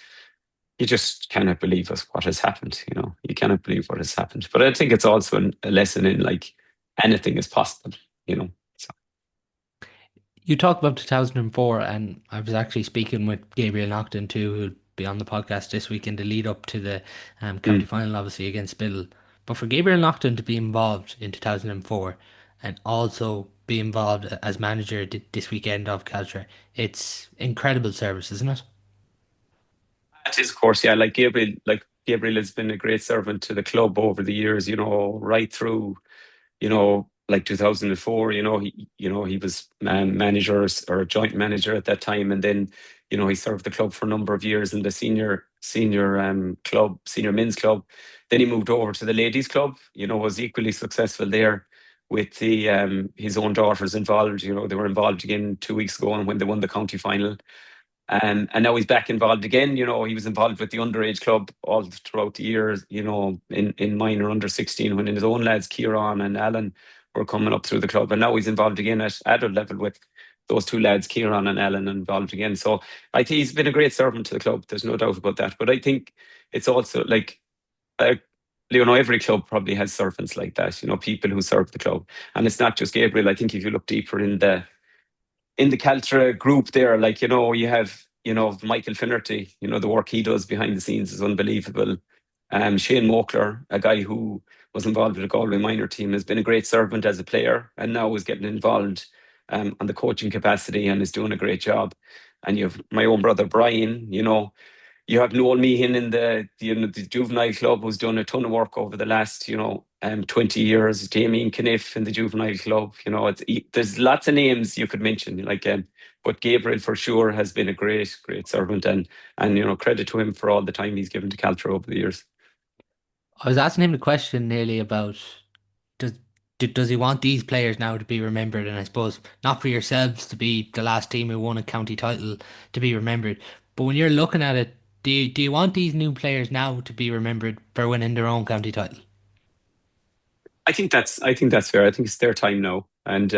[SPEAKER 4] just cannot believe what has happened. You cannot believe what has happened. But I think it's also a lesson in, like, anything is possible. So.
[SPEAKER 1] You talked about 2004, and I was actually speaking with Gabriel Naughton too, who'll be on the podcast this week in the lead up to the county final, obviously against Biddle. But for Gabriel Naughton to be involved in 2004 and also be involved as manager this weekend of Caltra, it's incredible service, isn't it?
[SPEAKER 4] It is, of course, yeah. Gabriel has been a great servant to the club over the years, right through, like 2004, he was manager or joint manager at that time. And then, he served the club for a number of years in the senior club, senior men's club. Then he moved over to the ladies club, was equally successful there with his own daughters involved. They were involved again 2 weeks ago when they won the county final. And now he's back involved again. He was involved with the underage club all throughout the years, in minor under 16, when his own lads, Kieran and Alan, were coming up through the club. And now he's involved again at adult level with those two lads, Kieran and Alan, involved again. So I think he's been a great servant to the club. There's no doubt about that. But I think it's also like, Every club probably has servants like that. People who serve the club, and it's not just Gabriel. I think if you look deeper in the Caltra group there, you have Michael Finnerty. The work he does behind the scenes is unbelievable. Shane Mokler, a guy who was involved with the Galway minor team, has been a great servant as a player, and now is getting involved on the coaching capacity and is doing a great job. And you have my own brother Brian. You have Noel Meehan in the juvenile club, who's done a ton of work over the last 20 years. Damien Kniff in the juvenile club. There's lots of names you could mention, but Gabriel for sure has been a great servant, and credit to him for all the time he's given to Caltra over the years.
[SPEAKER 1] I was asking him the question nearly about does does he want these players now to be remembered? And I suppose not for yourselves to be the last team who won a county title to be remembered, but when you're looking at it, do you want these new players now to be remembered for winning their own county title?
[SPEAKER 4] I think that's fair. I think it's their time now, and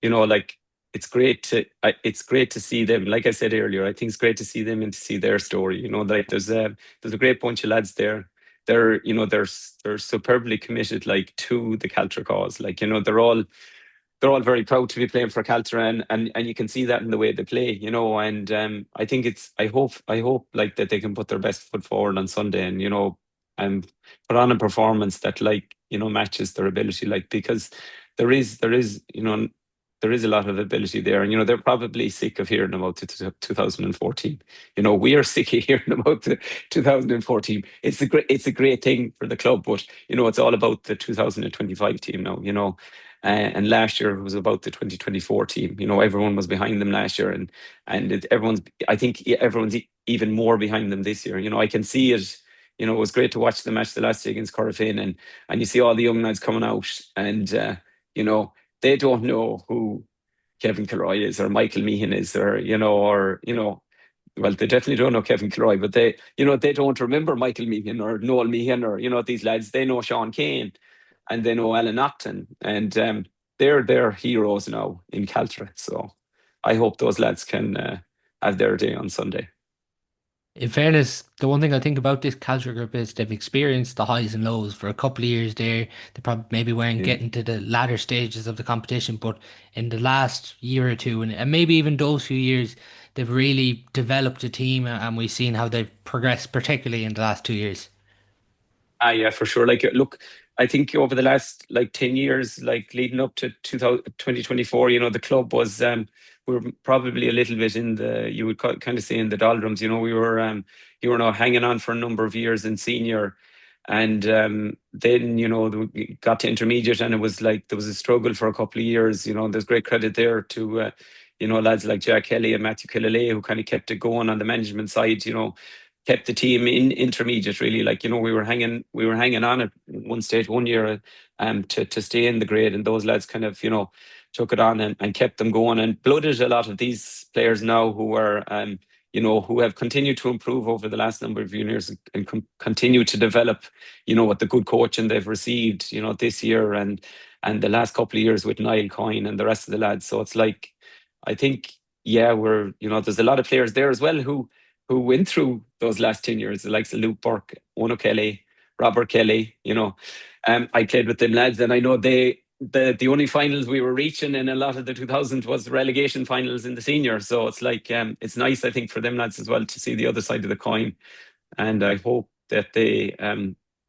[SPEAKER 4] it's great to see them. Like I said earlier, I think it's great to see them and to see their story. There's a great bunch of lads there. They're superbly committed, to the Caltra cause. They're all very proud to be playing for Caltra, and you can see that in the way they play. And I think I hope that they can put their best foot forward on Sunday, and put on a performance that matches their ability. Because there is a lot of ability there, and they're probably sick of hearing about 2014. We are sick of hearing about the 2014. It's a great thing for the club, but it's all about the 2025 team now. And last year it was about the 2024 team. Everyone was behind them last year, and I think everyone's even more behind them this year. I can see it. It was great to watch the match the last day against Corofin, and you see all the young lads coming out, and they don't know who Kevin Kilroy is or Michael Meehan is, or well, they definitely don't know Kevin Kilroy, but they don't remember Michael Meehan or Noel Meehan or these lads. They know Sean Kane, and they know Alan Naughton, and they're heroes now in Caltra. So I hope those lads can have their day on Sunday.
[SPEAKER 1] In fairness, the one thing I think about this Caltra group is they've experienced the highs and lows for a couple of years there. They probably maybe weren't
[SPEAKER 4] Yeah.
[SPEAKER 1] getting to the latter stages of the competition, but in the last year or two, and maybe even those few years, they've really developed a team, and we've seen how they've progressed, particularly in the last 2 years.
[SPEAKER 4] Yeah, for sure. Look, I think over the last 10 years, leading up to 2024, the club was, we were probably a little bit you would kind of say in the doldrums. We were, now hanging on for a number of years in senior. And then, we got to intermediate, and it was there was a struggle for a couple of years. There's great credit there to, lads like Jack Kelly and Matthew Killalay, who kind of kept it going on the management side, kept the team in intermediate, really. We were hanging on at one stage, one year, to stay in the grade, and those lads kind of, took it on and kept them going, and blooded a lot of these players now who are, who have continued to improve over the last number of years and continue to develop, with the good coaching they've received, this year and the last couple of years with Niall Coyne and the rest of the lads. So it's I think, there's a lot of players there as well who went through those last 10 years, the likes of Luke Burke, Ono Kelly, Robert Kelly. I played with them lads, and I know the only finals we were reaching in a lot of the 2000s was the relegation finals in the senior. So it's it's nice, I think, for them lads as well to see the other side of the coin, and I hope that they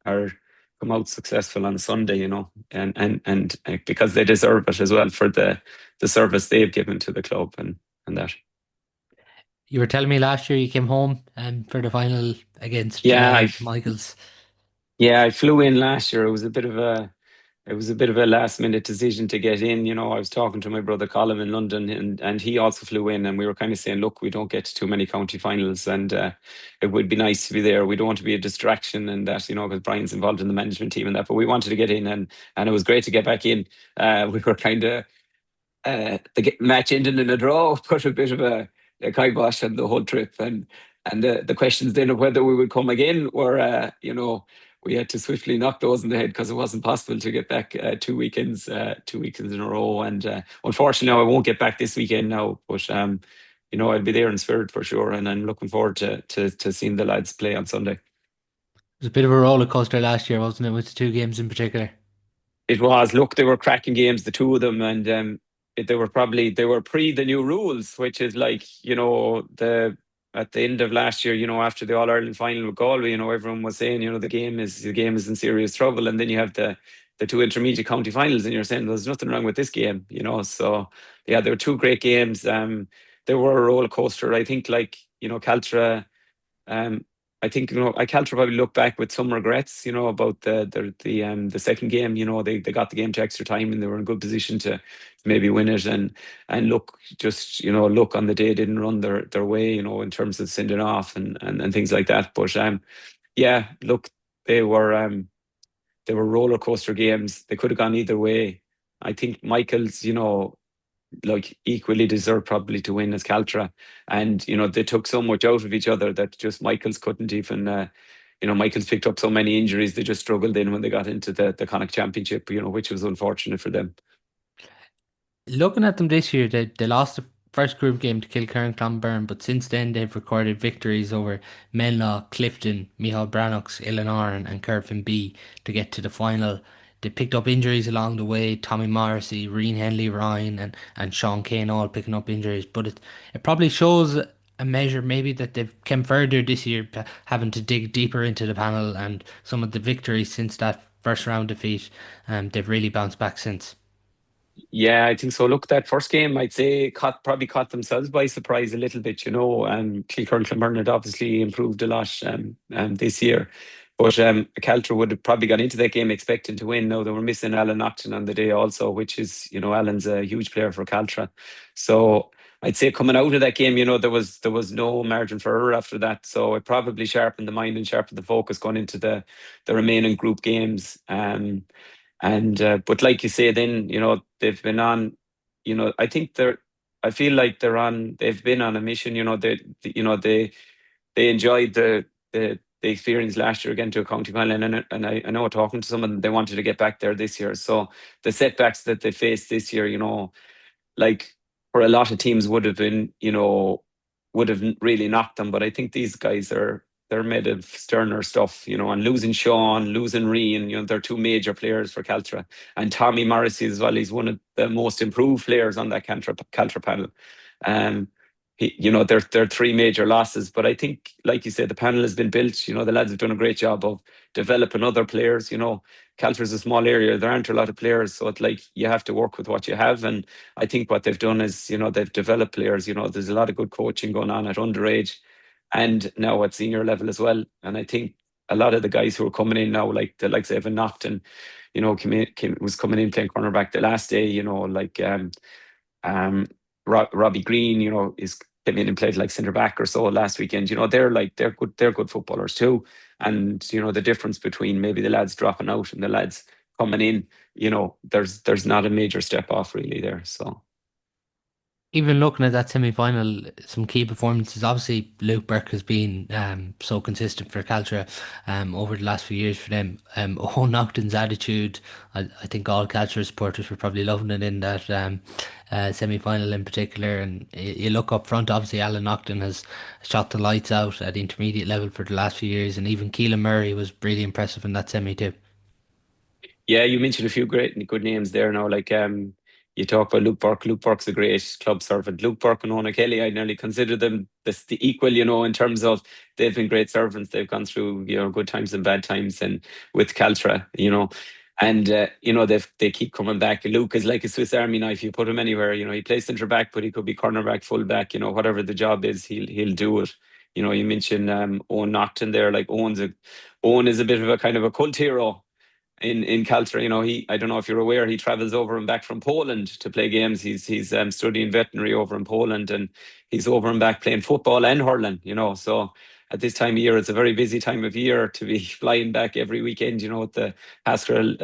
[SPEAKER 4] are come out successful on Sunday, and because they deserve it as well for the service they've given to the club and that.
[SPEAKER 1] You were telling me last year you came home for the final against Michaels.
[SPEAKER 4] Yeah, I flew in last year. It was a bit of a last minute decision to get in. I was talking to my brother Colin in London, and he also flew in, and we were kind of saying, look, we don't get too many county finals, and it would be nice to be there. We don't want to be a distraction, and that, because Brian's involved in the management team and that, but we wanted to get in, and it was great to get back in. We were kind of the match ended in a draw, put a bit of a kibosh on the whole trip, and the questions then of whether we would come again were, we had to swiftly knock those in the head because it wasn't possible to get back 2 weekends in a row. And unfortunately, I won't get back this weekend now, but I'll be there in spirit for sure, and I'm looking forward to seeing the lads play on Sunday.
[SPEAKER 1] was a bit of a roller coaster last year, wasn't it, with the two games in particular?
[SPEAKER 4] It was. Look, they were cracking games, the two of them, and they were pre the new rules, which is like, the at the end of last year, after the All Ireland final with Galway, everyone was saying, the game is in serious trouble, and then you have the two intermediate county finals, and you're saying there's nothing wrong with this game, So yeah, there were two great games. They were a roller coaster. I think, like, Caltra. Um, I think, I Caltra probably look back with some regrets, about the second game. They got the game to extra time and they were in a good position to maybe win it, and look, just, look on the day didn't run their way, in terms of sending off and things like that. But yeah, look, they were roller coaster games. They could have gone either way. I think Michael's, like, equally deserved probably to win as Caltra, and they took so much out of each other that just Michaels couldn't even. Michaels picked up so many injuries, they just struggled in when they got into the Connacht Championship, which was unfortunate for them.
[SPEAKER 1] Looking at them this year, they lost the first group game to Kilkerran Clonberne, but since then they've recorded victories over Menlaw, Clifton, Micheál Brannocks, Illinoran and Kerfin B to get to the final. They picked up injuries along the way, Tommy Morrissey, Reen Henley Ryan and Sean Kane all picking up injuries, but it probably shows a measure maybe that they've come further this year, having to dig deeper into the panel and some of the victories since that first round defeat, they've really bounced back since.
[SPEAKER 4] Yeah, I think so. Look, that first game, I'd say, probably caught themselves by surprise a little bit. Kilkerran and Clonberne had obviously improved a lot this year. But Caltra would have probably gone into that game expecting to win. No, they were missing Alan Naughton on the day also, which is, Alan's a huge player for Caltra. So I'd say coming out of that game, there was no margin for error after that. So it probably sharpened the mind and sharpened the focus going into the remaining group games. But like you say, then, they've been on, I think I feel like they've been on a mission. They enjoyed the experience last year again to a county final, and I know, talking to some of them, they wanted to get back there this year. So the setbacks that they faced this year, like, for a lot of teams would have been, would have really knocked them. But I think these guys they're made of sterner stuff, and losing Sean, losing Reen, they're two major players for Caltra. And Tommy Morrissey as well, he's one of the most improved players on that Caltra panel. They're three major losses, but I think, like you said, the panel has been built. The lads have done a great job of developing other players. Caltra's a small area, there aren't a lot of players, so it's like you have to work with what you have. And I think what they've done is, they've developed players. There's a lot of good coaching going on at underage and now at senior level as well. And I think a lot of the guys who are coming in now, like the likes of Evan Naughton, was coming in playing cornerback the last day. Robbie Green, is came in and played like centre back or so last weekend. They're good footballers too. And the difference between maybe the lads dropping out and the lads coming in, there's not a major step off really there. So.
[SPEAKER 1] Even looking at that semi-final, some key performances. Obviously, Luke Burke has been so consistent for Caltra over the last few years for them. O'Naughton's attitude, I think all Caltra supporters were probably loving it in that semi-final in particular. And you look up front, obviously Alan Naughton has shot the lights out at intermediate level for the last few years, and even Keelan Murray was really impressive in that semi too.
[SPEAKER 4] Yeah, you mentioned a few good names there now. Like, you talk about Luke Burke. Luke Burke's a great club servant. Luke Burke and Ona Kelly, I nearly consider them the equal, in terms of they've been great servants. They've gone through, good times and bad times, and with Caltra, and they keep coming back. Luke is like a Swiss Army knife. You put him anywhere, he plays centre back, but he could be cornerback, full back. Whatever the job is, he'll do it. You mentioned Owen Naughton there. Like, Owen is a bit of a kind of a cult hero in Caltra. I don't know if you're aware, he travels over and back from Poland to play games. He's studying veterinary over in Poland, and he's over and back playing football and hurling. So at this time of year, it's a very busy time of year to be flying back every weekend. The Haskell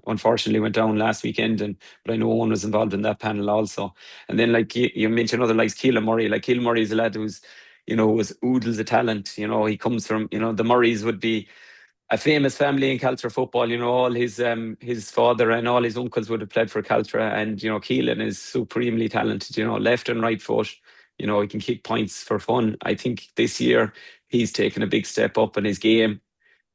[SPEAKER 4] unfortunately went down last weekend, but I know Owen was involved in that panel also. And then, like you mentioned, other likes Keelan Murray. Like, Keelan Murray is a lad who's was oodles of talent. He comes from the Murrays would be a famous family in Caltra football. All his father and all his uncles would have played for Caltra, and Keelan is supremely talented. Left and right foot. He can kick points for fun. I think this year he's taken a big step up in his game.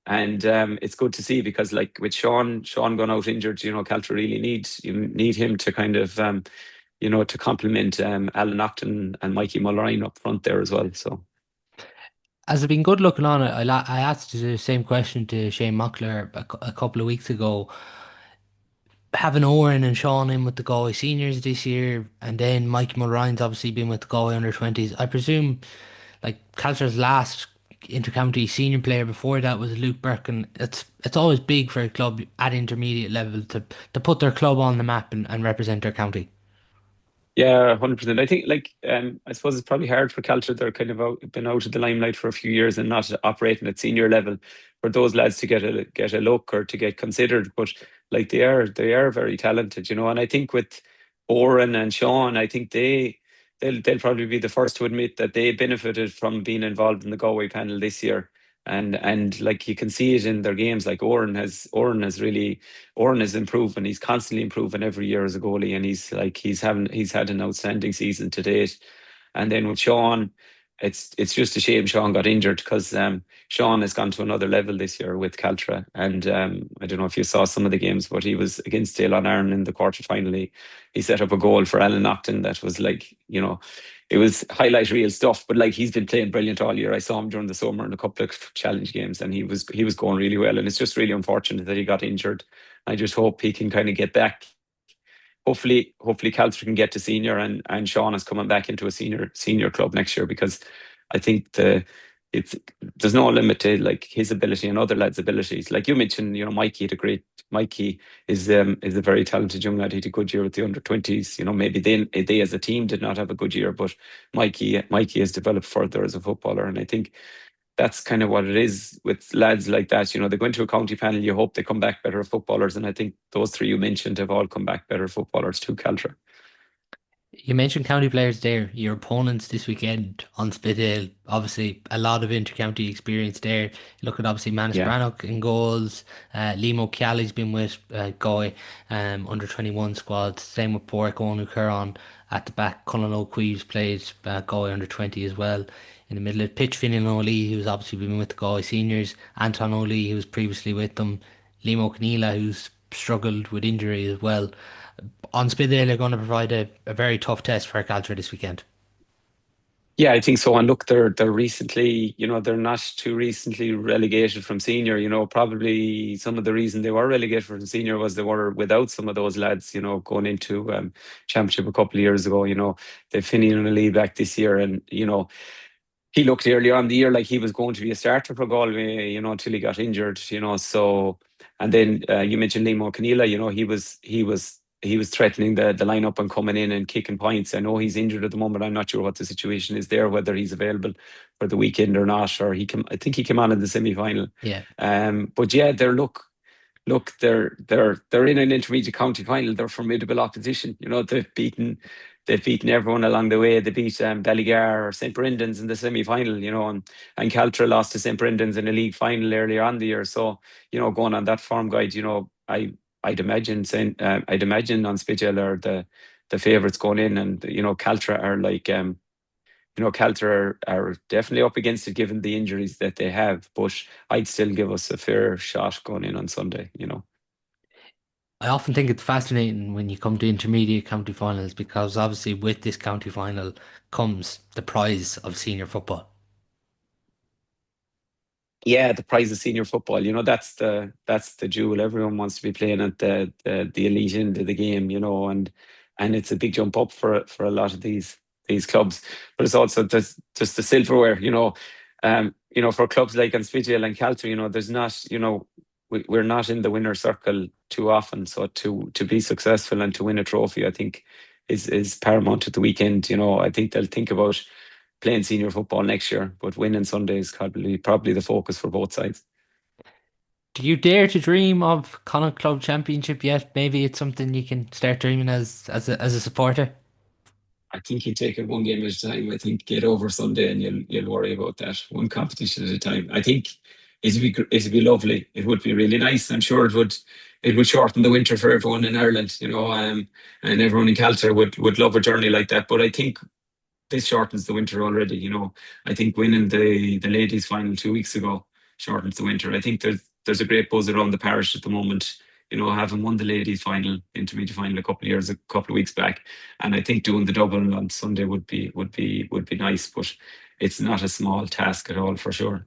[SPEAKER 4] And it's good to see, because like with Sean gone out injured, you know, Caltra really need him to kind of you know, to complement Alan Naughton and Mikey Mulrine up front there as well. So
[SPEAKER 1] Has it been good looking on it? I asked the same question to Shane Mockler a couple of weeks ago. Having Owen and Sean in with the Galway seniors this year, and then Mike Mulrine's obviously been with the Galway under 20s. I presume, like, Caltra's last intercounty senior player before that was Luke Burke, and it's always big for a club at intermediate level to put their club on the map and represent their county.
[SPEAKER 4] yeah, 100%. I think, like, I suppose it's probably hard for Caltra. They're kind of been out of the limelight for a few years and not operating at senior level, for those lads to get a look or to get considered. But like, they are very talented, you know. And I think with Oren and Sean, I think they'll probably be the first to admit that they benefited from being involved in the Galway panel this year. And like, you can see it in their games. Like, Oren has improved, and he's constantly improving every year as a goalie. And he's had an outstanding season to date. And then with Sean, it's just a shame Sean got injured, because Sean has gone to another level this year with Caltra. And I don't know if you saw some of the games, but he was against Dale on Iron in the quarter final. He set up a goal for Alan Naughton that was, like, you know, it was highlight reel stuff. But like, he's been playing brilliant all year. I saw him during the summer in a couple of challenge games, and he was going really well. And it's just really unfortunate that he got injured. I just hope he can kind of get back. Hopefully Caltra can get to senior, and Sean is coming back into a senior club next year, because I think there's no limit to, like, his ability and other lads' abilities. Like you mentioned, you know, Mikey is a very talented young lad. He had a good year with the under-20s. You know, maybe they as a team did not have a good year, but Mikey has developed further as a footballer. And I think that's kind of what it is with lads like that. You know, they go into a county panel, you hope they come back better footballers. And I think those three you mentioned have all come back better footballers to Caltra.
[SPEAKER 1] You mentioned county players there. Your opponents this weekend on Spidéal, obviously a lot of inter-county experience there. You look at, obviously, Manus
[SPEAKER 4] Yeah.
[SPEAKER 1] Brannock in goals. Liam O'Keally's been with Galway under 21 squad. Same with Porrick Onu at the back. Cullen O'Queeves played Galway under 20 as well. In the middle of the pitch, Finian O'Lee, who's obviously been with the Galway seniors. Anton O'Lee, who was previously with them. Liam O'Keneela, who's struggled with injury as well. On Spidéal, they're going to provide a very tough test for Caltra this weekend.
[SPEAKER 4] Yeah, I think so. And look, they're recently, you know, they're not too recently relegated from senior. You know, probably some of the reason they were relegated from senior was they were without some of those lads, you know, going into championship a couple of years ago. You know, they've finished in the league back this year, and you know, he looked earlier on the year like he was going to be a starter for Galway, you know, until he got injured, you know. So, and then you mentioned Liam O'Keneela, you know, he was threatening the lineup and coming in and kicking points. I know he's injured at the moment. I'm not sure what the situation is there, whether he's available for the weekend or not, or I think he came on in the semi-final.
[SPEAKER 1] Yeah.
[SPEAKER 4] But yeah, they're in an intermediate county final. They're formidable opposition. You know, they've beaten everyone along the way. They beat Ballygar or St. Brendan's in the semi-final, you know, and Caltra lost to St. Brendan's in a league final earlier on the year. So, you know, going on that form guide, you know, I'd imagine on Spidéal are the favourites going in, and you know, Caltra are like you know, Caltra are definitely up against it given the injuries that they have, but I'd still give us a fair shot going in on Sunday, you know.
[SPEAKER 1] I often think it's fascinating when you come to intermediate county finals, because obviously with this county final comes the prize of senior football.
[SPEAKER 4] Yeah, the prize of senior football, you know, that's the jewel. Everyone wants to be playing at the elite end of the game, you know, and it's a big jump up for a lot of these clubs. But it's also just the silverware, you know. You know, for clubs like Spidéal and Caltra, you know, there's not, you know, we're not in the winner's circle too often. So to be successful and to win a trophy, I think is paramount at the weekend. You know, I think they'll think about playing senior football next year, but winning Sunday is probably the focus for both sides.
[SPEAKER 1] Do you dare to dream of Connacht Club Championship yet? Maybe it's something you can start dreaming as a supporter.
[SPEAKER 4] I think you take it one game at a time. I think get over Sunday and you'll worry about that one competition at a time. I think it'd be lovely. It would be really nice. I'm sure it would shorten the winter for everyone in Ireland, you know, and everyone in Caltra would love a journey like that. But I think this shortens the winter already, you know. I think winning the ladies final 2 weeks ago shortens the winter. I think there's a great buzz around the parish at the moment. Having won the ladies' final, intermediate final a couple of weeks back, and I think doing the double on Sunday would be nice. But it's not a small task at all, for sure.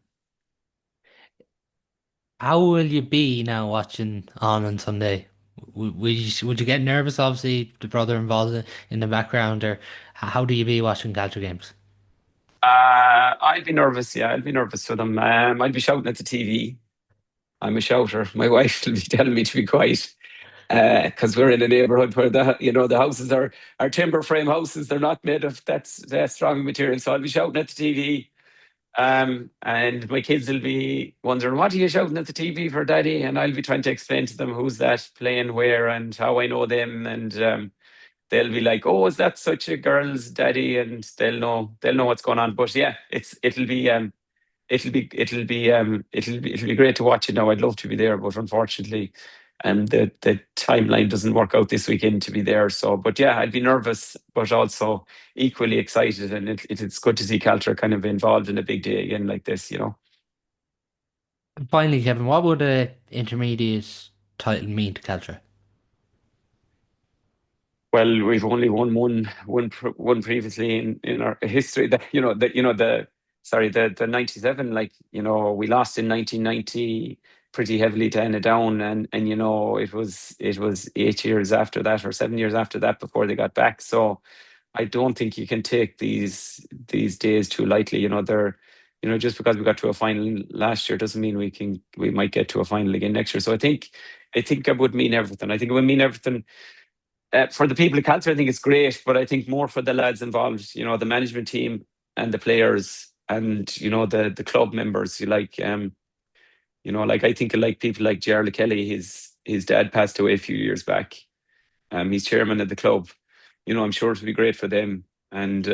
[SPEAKER 1] How will you be now watching on Sunday? Would you get nervous? Obviously, the brother involved in the background, or how do you be watching Caltra games?
[SPEAKER 4] I'd be nervous. Yeah, I'd be nervous for them. I'd be shouting at the TV. I'm a shouter. My wife will be telling me to be quiet because we're in a neighbourhood where the houses are timber frame houses. They're not made of that strong material. So I'll be shouting at the TV. And my kids will be wondering, what are you shouting at the TV for, Daddy? And I'll be trying to explain to them who's that playing where and how I know them. And they'll be like, "Oh, is that such a girl's daddy?" And they'll know what's going on. But yeah, it'll be great to watch it now. I'd love to be there, but unfortunately, the timeline doesn't work out this weekend to be there. So, but yeah, I'd be nervous, but also equally excited. And it's good to see Caltra kind of involved in a big day again like this.
[SPEAKER 1] And finally, Kevin, what would a intermediate title mean to Caltra?
[SPEAKER 4] Well, we've only won one previously in our history. The 97. We lost in 1990 pretty heavily to Down, and it was 8 years after that or 7 years after that before they got back. So I don't think you can take these days too lightly. They're just because we got to a final last year doesn't mean we might get to a final again next year. So I think it would mean everything. I think it would mean everything. For the people at Caltra, I think it's great, but I think more for the lads involved, the management team and the players and, the club members. I think people like Gerald Kelly, his dad passed away a few years back. He's chairman of the club. I'm sure it would be great for them. And,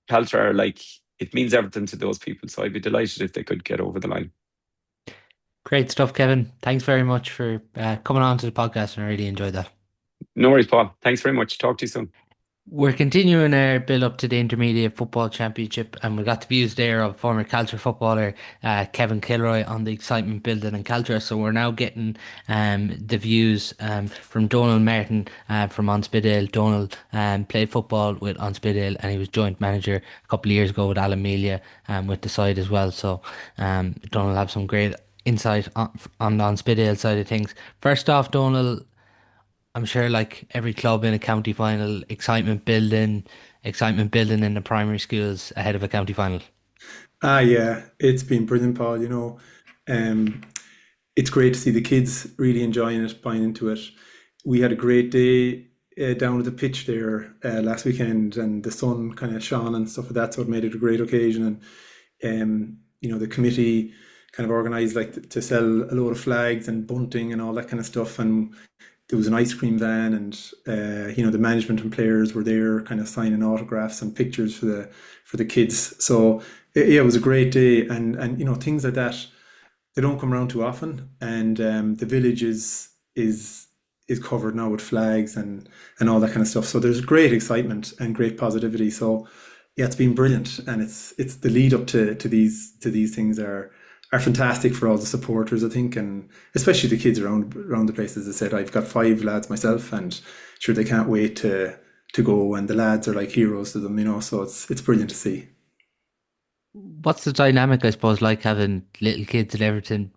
[SPEAKER 4] Caltra, it means everything to those people. So I'd be delighted if they could get over the line.
[SPEAKER 1] Great stuff, Kevin. Thanks very much for coming on to the podcast, and I really enjoyed that.
[SPEAKER 4] No worries, Paul. Thanks very much. Talk to you soon.
[SPEAKER 1] We're continuing our build up to the Intermediate Football Championship, and we got the views there of former Caltra footballer Kevin Kilroy on the excitement building in Caltra. So we're now getting the views from Donal O'Mairtin from An Spidéal. Donal played football with An Spidéal, and he was joint manager a couple of years ago with Alamelia with the side as well. So Donal will have some great insight on the An Spidéal side of things. First off, Donal, I'm sure like every club in a county final, excitement building in the primary schools ahead of a county final.
[SPEAKER 5] Yeah, it's been brilliant, Paul. It's great to see the kids really enjoying it, buying into it. We had a great day down at the pitch there last weekend, and the sun kind of shone and stuff like that, so it made it a great occasion. And the committee kind of organised to sell a load of flags and bunting and all that kind of stuff, and there was an ice cream van, and the management and players were there kind of signing autographs and pictures for the kids. So it was a great day, and things like that, they don't come around too often. And the village is covered now with flags and all that kind of stuff. So there's great excitement and great positivity. So yeah, it's been brilliant, and it's the lead up to these things are fantastic for all the supporters, I think, and especially the kids around the place. As I said, I've got 5 lads myself, and sure they can't wait to go, and the lads are like heroes to them, so it's brilliant to see.
[SPEAKER 1] What's the dynamic, I suppose, like having little kids and everything?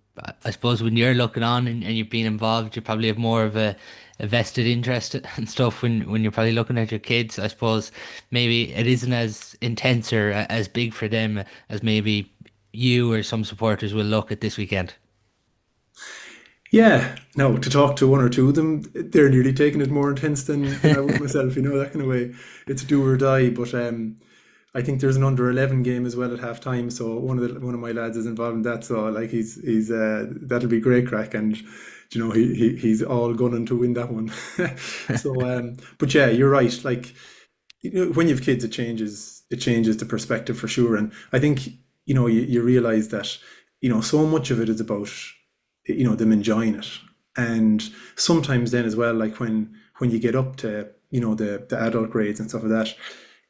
[SPEAKER 1] I suppose when you're looking on and you've been involved, you probably have more of a vested interest and stuff when you're probably looking at your kids. I suppose maybe it isn't as intense or as big for them as maybe you or some supporters will look at this weekend.
[SPEAKER 5] Yeah, no, to talk to one or two of them, they're nearly taking it more intense than I would myself, that kind of way. It's do or die. But I think there's an under-11 game as well at half time, so one of my lads is involved in that. So he's that'll be great crack, and he's all gunning to win that one. So but yeah, you're right. When you have kids, it changes the perspective for sure. And I think you realize that so much of it is about them enjoying it. And sometimes then as well, like when you get up to the adult grades and stuff like that,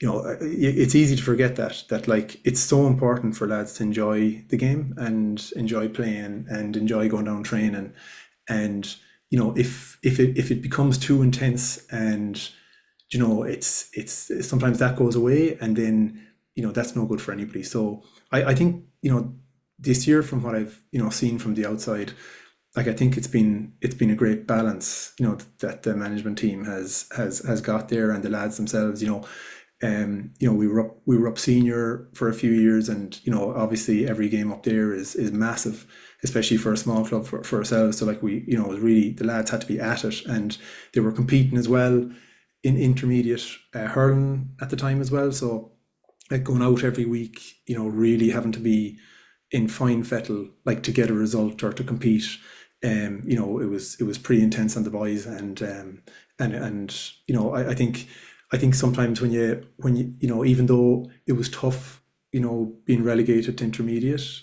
[SPEAKER 5] it's easy to forget that like it's so important for lads to enjoy the game and enjoy playing and enjoy going down training. And if it becomes too intense, and it's sometimes that goes away, and then that's no good for anybody. So I think this year, from what I've seen from the outside, like I think it's been a great balance, that the management team has got there, and the lads themselves. We were up senior for a few years, and obviously every game up there is massive, especially for a small club for ourselves. So like it was really, the lads had to be at it, and they were competing as well in intermediate hurling at the time as well. So like going out every week, really having to be in fine fettle, like to get a result or to compete. It was pretty intense on the boys, and I think sometimes when you even though it was tough, being relegated to intermediate,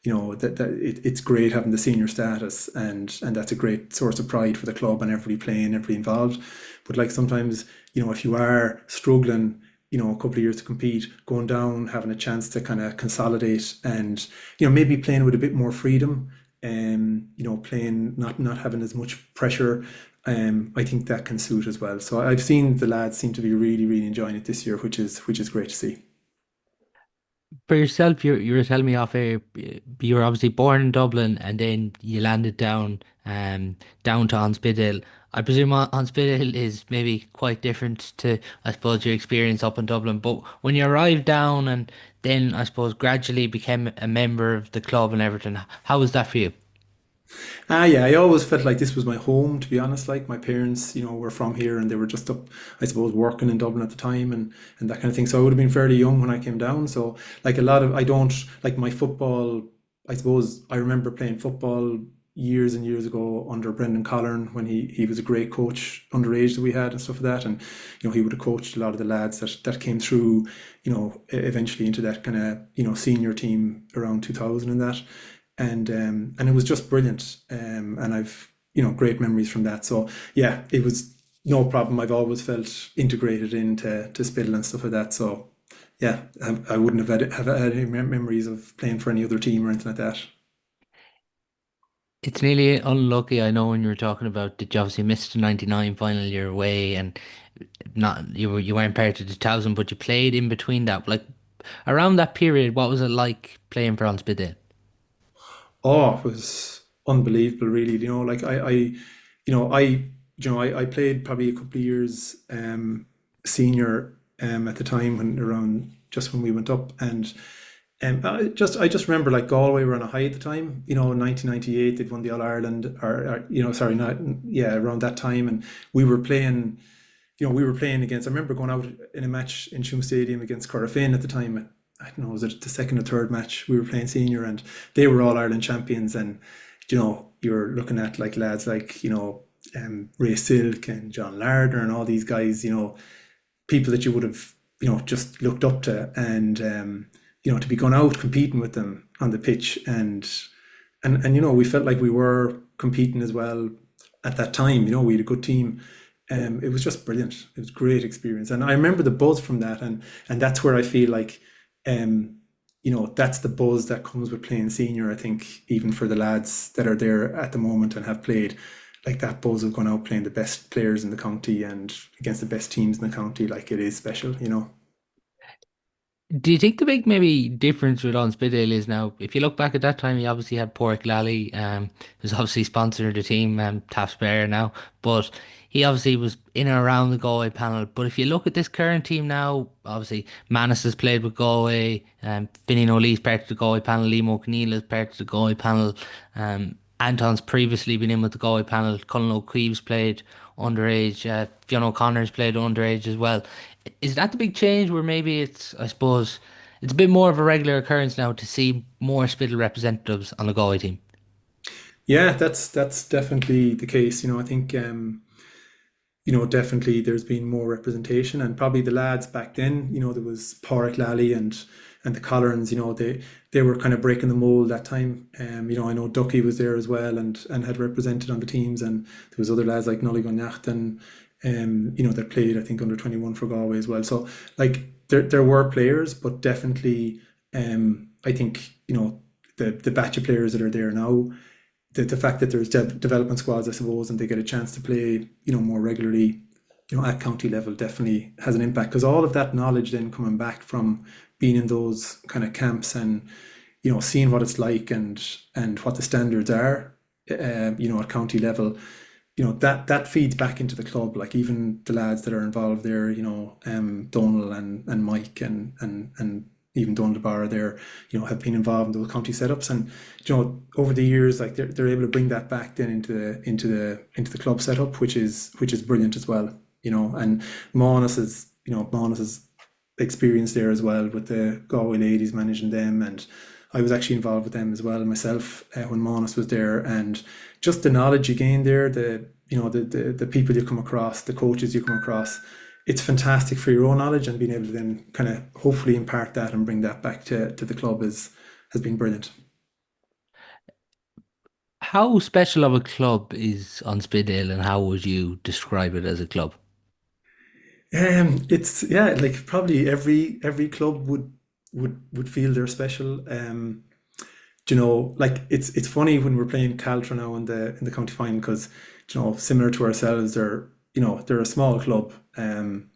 [SPEAKER 5] it's great having the senior status, and that's a great source of pride for the club and everybody playing, everybody involved. But like sometimes, if you are struggling, a couple of years to compete, going down, having a chance to kind of consolidate, and maybe playing with a bit more freedom, playing not having as much pressure. I think that can suit as well. So I've seen the lads seem to be really, really enjoying it this year, which is great to see.
[SPEAKER 1] For yourself, you were telling me off air, you were obviously born in Dublin and then you landed down to An Spidéal. I presume An Spidéal is maybe quite different to, I suppose, your experience up in Dublin. But when you arrived down and then, I suppose, gradually became a member of the club and everything, how was that for you?
[SPEAKER 5] Yeah, I always felt like this was my home, to be honest. Like my parents, were from here, and they were just up, I suppose, working in Dublin at the time, and that kind of thing. So I would have been fairly young when I came down. So like I don't like my football. I suppose I remember playing football years and years ago under Brendan Collern, when he was a great coach underage that we had and stuff like that. And he would have coached a lot of the lads that came through, eventually into that kind of senior team around 2000 and that. And it was just brilliant. And I've great memories from that. So yeah, it was no problem. I've always felt integrated into Spittle and stuff like that. So yeah, I wouldn't have had any memories of playing for any other team or anything like that.
[SPEAKER 1] It's nearly unlucky, I know, when you were talking about that you obviously missed the 99 final year away and not you weren't part of the 2000, but you played in between that. Like around that period, what was it like playing for An Spidéal?
[SPEAKER 5] Oh, it was unbelievable, really. Like I played probably a couple of years senior at the time, when around just when we went up. And I just remember like Galway were on a high at the time. In 1998 they'd won the All Ireland, or sorry, not yeah, around that time. And we were playing. We were playing against. I remember going out in a match in Tuam Stadium against Corofin at the time. I don't know, was it the second or third match? We were playing senior, and they were All Ireland champions. And you're looking at like lads like Ray Silk and John Lardner and all these guys. People that you would have just looked up to, and to be going out competing with them on the pitch, and we felt like we were competing as well at that time. We had a good team. It was just brilliant. It was a great experience, and I remember the buzz from that, and that's where I feel like that's the buzz that comes with playing senior. I think even for the lads that are there at the moment and have played, like that buzz of going out playing the best players in the county and against the best teams in the county, like it is special.
[SPEAKER 1] Do you think the big maybe difference with An Spidéal is now, if you look back at that time, he obviously had Pork Lally, who's obviously sponsored the team, Taft Spare now, but he obviously was in and around the Galway panel. But if you look at this current team now, obviously Manus has played with Galway, Finian O'Lee's part of the Galway panel, Liam O'Connell is part of the Galway panel, Anton's previously been in with the Galway panel, Colin O'Keefe's played underage, Fionn O'Connor's played underage as well. Is that the big change where maybe it's, I suppose, it's a bit more of a regular occurrence now to see more Spittle representatives on the Galway team?
[SPEAKER 5] Yeah, that's definitely the case. I think definitely there's been more representation, and probably the lads back then, there was Pádraig Lally and the Collarns, they were kind of breaking the mold that time. I know Ducky was there as well, and had represented on the teams, and there was other lads like Gabriel Naughton, that played, I think, under 21 for Galway as well. So like there were players, but definitely I think, the batch of players that are there now, the fact that there's development squads, I suppose, and they get a chance to play, more regularly, at county level, definitely has an impact, because all of that knowledge then coming back from being in those kind of camps and, seeing what it's like and what the standards are, at county level, that feeds back into the club. Like even the lads that are involved there, Dónal and Mike and even Dónal De Barra there, have been involved in those county setups, and over the years, like they're able to bring that back then into the club setup, which is brilliant as well. And Mona's experience there as well with the Galway ladies, managing them, and I was actually involved with them as well myself when Monas was there, and just the knowledge you gain there, the people you come across, the coaches you come across, it's fantastic for your own knowledge, and being able to then kind of hopefully impart that and bring that back to the club has been brilliant.
[SPEAKER 1] How special of a club is An Spidéal, and how would you describe it as a club?
[SPEAKER 5] It's like probably every club would feel they're special. Like it's funny when we're playing Caltra now in the county final, because similar to ourselves, they're a small club, and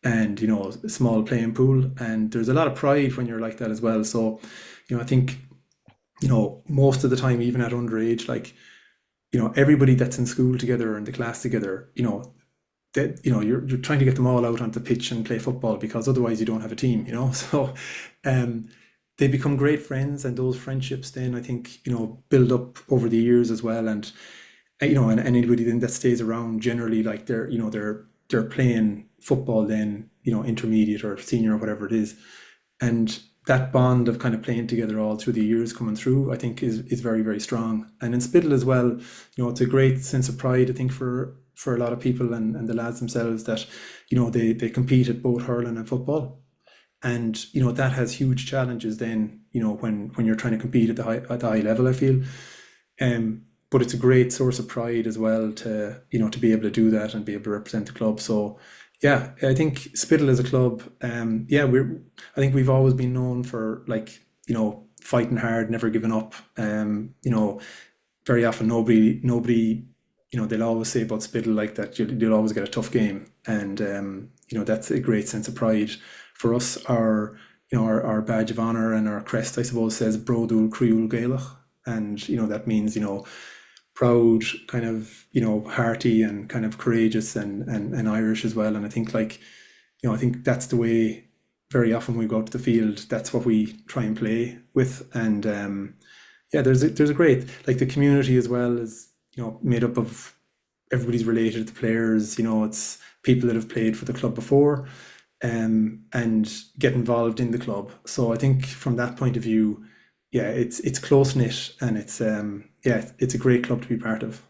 [SPEAKER 5] a small playing pool, and there's a lot of pride when you're like that as well. So I think most of the time, even at underage, like everybody that's in school together or in the class together, that you're trying to get them all out onto the pitch and play football, because otherwise you don't have a team. So they become great friends, and those friendships then, I think, build up over the years as well. And and anybody then that stays around, generally, like they're playing football then, intermediate or senior or whatever it is, and that bond of kind of playing together all through the years coming through, I think is very, very strong. And in Spittal as well, it's a great sense of pride, I think, for a lot of people and the lads themselves, that they compete at both hurling and football, and that has huge challenges then, when you're trying to compete at the high level, I feel. But it's a great source of pride as well to to be able to do that and be able to represent the club. So yeah, I think Spittal as a club, I think we've always been known for, like, fighting hard, never giving up. Very often nobody they'll always say about Spittal, like, that you'll always get a tough game, and that's a great sense of pride for us. Our badge of honor and our crest, I suppose, says Brodul Criúil Gaelach, and that means proud, kind of hearty and kind of courageous and Irish as well. And I think, like, I think that's the way very often we go out to the field, that's what we try and play with. And there's a great, like, the community as well is made up of, everybody's related to the players. It's people that have played for the club before, and get involved in the club. So I think from that point of view, it's close knit, and it's a great club to be part of.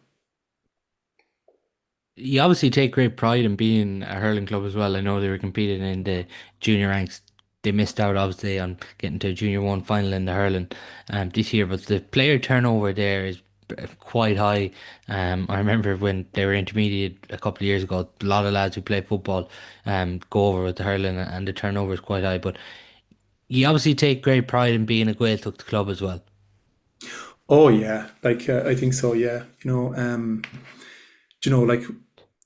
[SPEAKER 1] You obviously take great pride in being a hurling club as well. I know they were competing in the junior ranks. They missed out, obviously, on getting to a Junior 1 final in the hurling this year, but the player turnover there is quite high. I remember when they were intermediate a couple of years ago, a lot of lads who play football go over with the hurling, and the turnover is quite high. But you obviously take great pride in being a Gaeltacht club as well.
[SPEAKER 5] Oh yeah, like, I think so. Yeah, like,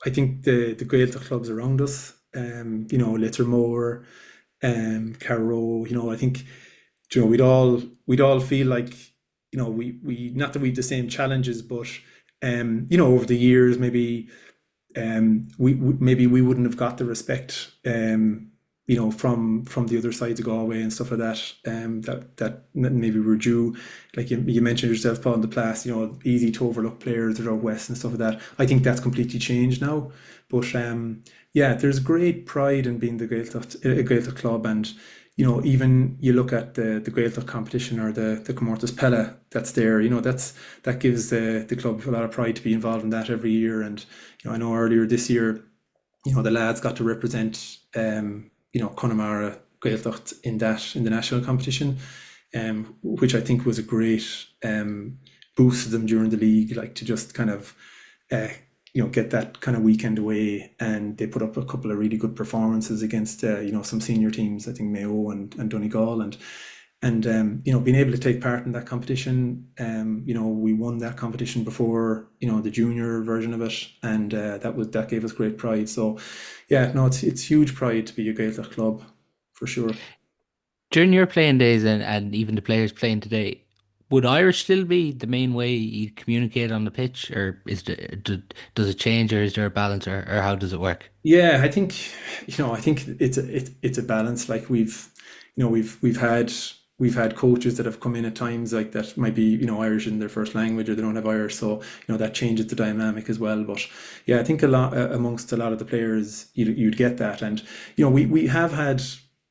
[SPEAKER 5] I think the Gaeltacht clubs around us, Littermore, Carrow, I think, we'd all feel like, we not that we have the same challenges, but over the years, maybe we wouldn't have got the respect, from the other sides of Galway and stuff like that, that maybe we're due. Like you mentioned yourself, Paul, in the past, easy to overlook players that are out west and stuff like that. I think that's completely changed now. But there's great pride in being a Gaeltacht club, and even you look at the Gaeltacht competition, or the Comórtas Pella that's there, that gives the club a lot of pride to be involved in that every year. And I know earlier this year, the lads got to represent Connemara Gaeltacht in the national competition, which I think was a great boost to them during the league, like, to just kind of get that kind of weekend away, and they put up a couple of really good performances against some senior teams. I think Mayo and Donegal, and being able to take part in that competition. We won that competition before the junior version of it, and that gave us great pride. So yeah, no, it's huge pride to be a Gaelic club for sure.
[SPEAKER 1] During your playing days and even the players playing today, would Irish still be the main way you communicate on the pitch, or does it change, or is there a balance, or how does it work?
[SPEAKER 5] Yeah, I think it's a balance. Like we've had coaches that have come in at times like that might be Irish in their first language, or they don't have Irish, so that changes the dynamic as well. But yeah, I think a lot amongst a lot of the players you'd get that, and we have had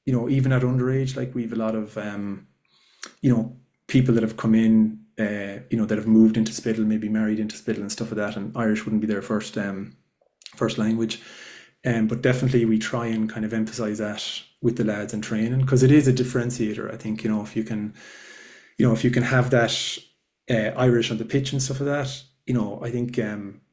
[SPEAKER 5] even at underage, like we've a lot of people that have come in, that have moved into Spittle, maybe married into Spittle and stuff like that, and Irish wouldn't be their first language. But definitely we try and kind of emphasize that with the lads in training, because it is a differentiator. I think if you can have that Irish on the pitch and stuff like that, I think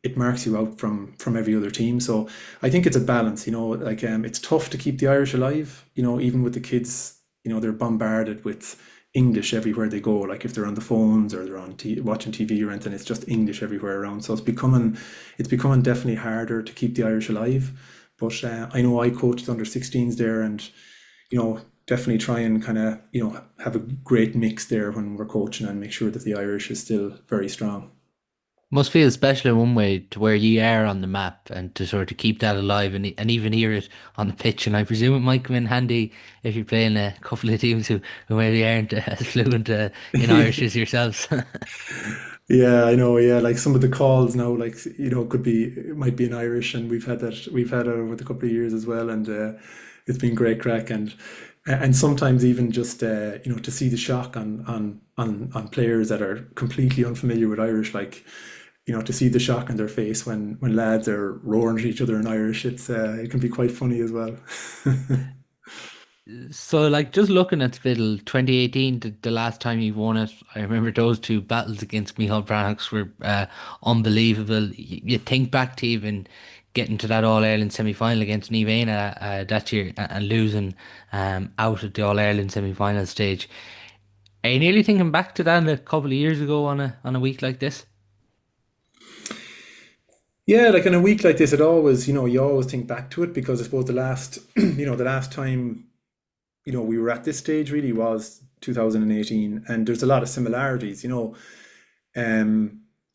[SPEAKER 5] it marks you out from every other team. So I think it's a balance. Like it's tough to keep the Irish alive. Even with the kids, they're bombarded with English everywhere they go. Like if they're on the phones or they're on watching TV or anything, it's just English everywhere around. So it's becoming definitely harder to keep the Irish alive. But I know I coached under 16s there, and definitely try and kind of have a great mix there when we're coaching, and make sure that the Irish is still very strong.
[SPEAKER 1] Must feel special in one way to where you are on the map and to sort of keep that alive and even hear it on the pitch. And I presume it might come in handy if you're playing a couple of teams who maybe aren't as fluent in Irish as yourselves.
[SPEAKER 5] Yeah, I know. Yeah, like some of the calls now, like it might be in Irish, and we've had it over the couple of years as well, and it's been great crack, and sometimes even just to see the shock on players that are completely unfamiliar with Irish, like to see the shock on their face when lads are roaring at each other in Irish, it can be quite funny as well.
[SPEAKER 1] So, like, just looking at Spittle, 2018, the last time you won it, I remember those two battles against Micheál Brannachs were unbelievable. You think back to even getting to that All Ireland semi final against Nivena that year and losing out at the All Ireland semi final stage. Are you nearly thinking back to that a couple of years ago on a week like this?
[SPEAKER 5] Yeah, like in a week like this, you always think back to it, because I suppose the last, the last time, we were at this stage really was 2018, and there's a lot of similarities,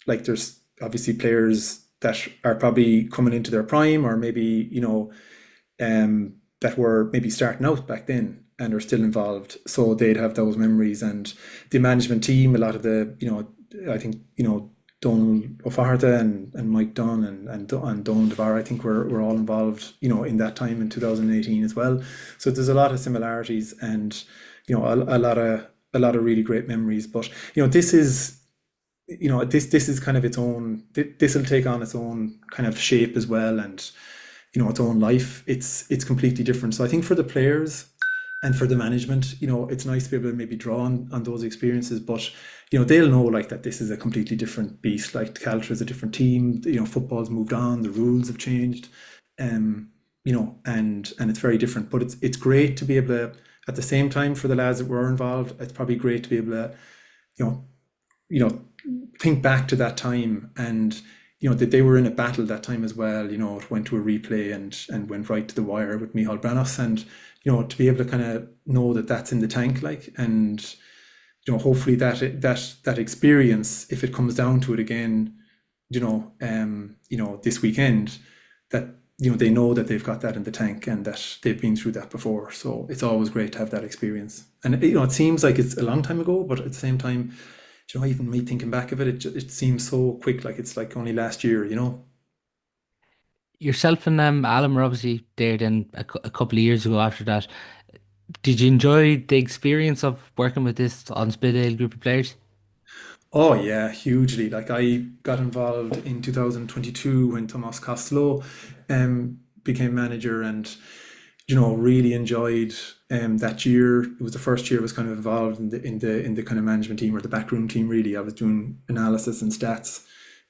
[SPEAKER 5] like there's obviously players that are probably coming into their prime, or maybe, that were maybe starting out back then and are still involved. So they'd have those memories, and the management team, a lot of I think, Donal O'Mairtin and Mike Dunn and Dónal De Barra, I think we're all involved, in that time in 2018 as well. So there's a lot of similarities, and a lot of really great memories. But this is this is kind of its own. This will take on its own kind of shape as well, and its own life. It's completely different. So I think for the players and for the management, it's nice to be able to maybe draw on those experiences, but they'll know like that this is a completely different beast. Like Caltra is a different team. Football's moved on, the rules have changed, and it's very different. But it's great to be able to, at the same time, for the lads that were involved, it's probably great to be able to, you know, think back to that time, and that they were in a battle that time as well. It went to a replay and went right to the wire with Micheál Brannachs, and to be able to kind of know that that's in the tank, like, and hopefully that experience, if it comes down to it again, this weekend, that they know that they've got that in the tank and that they've been through that before. So it's always great to have that experience. And it seems like it's a long time ago, but at the same time, even me thinking back of it, it seems so quick, like it's like only last year.
[SPEAKER 1] Yourself and Alan were obviously there then a couple of years ago after that. Did you enjoy the experience of working with this Spidéal group of players?
[SPEAKER 5] Oh yeah, hugely. Like I got involved in 2022 when Tomas Costello became manager, and really enjoyed that year. It was the first year I was kind of involved in the kind of management team, or the backroom team really. I was doing analysis and stats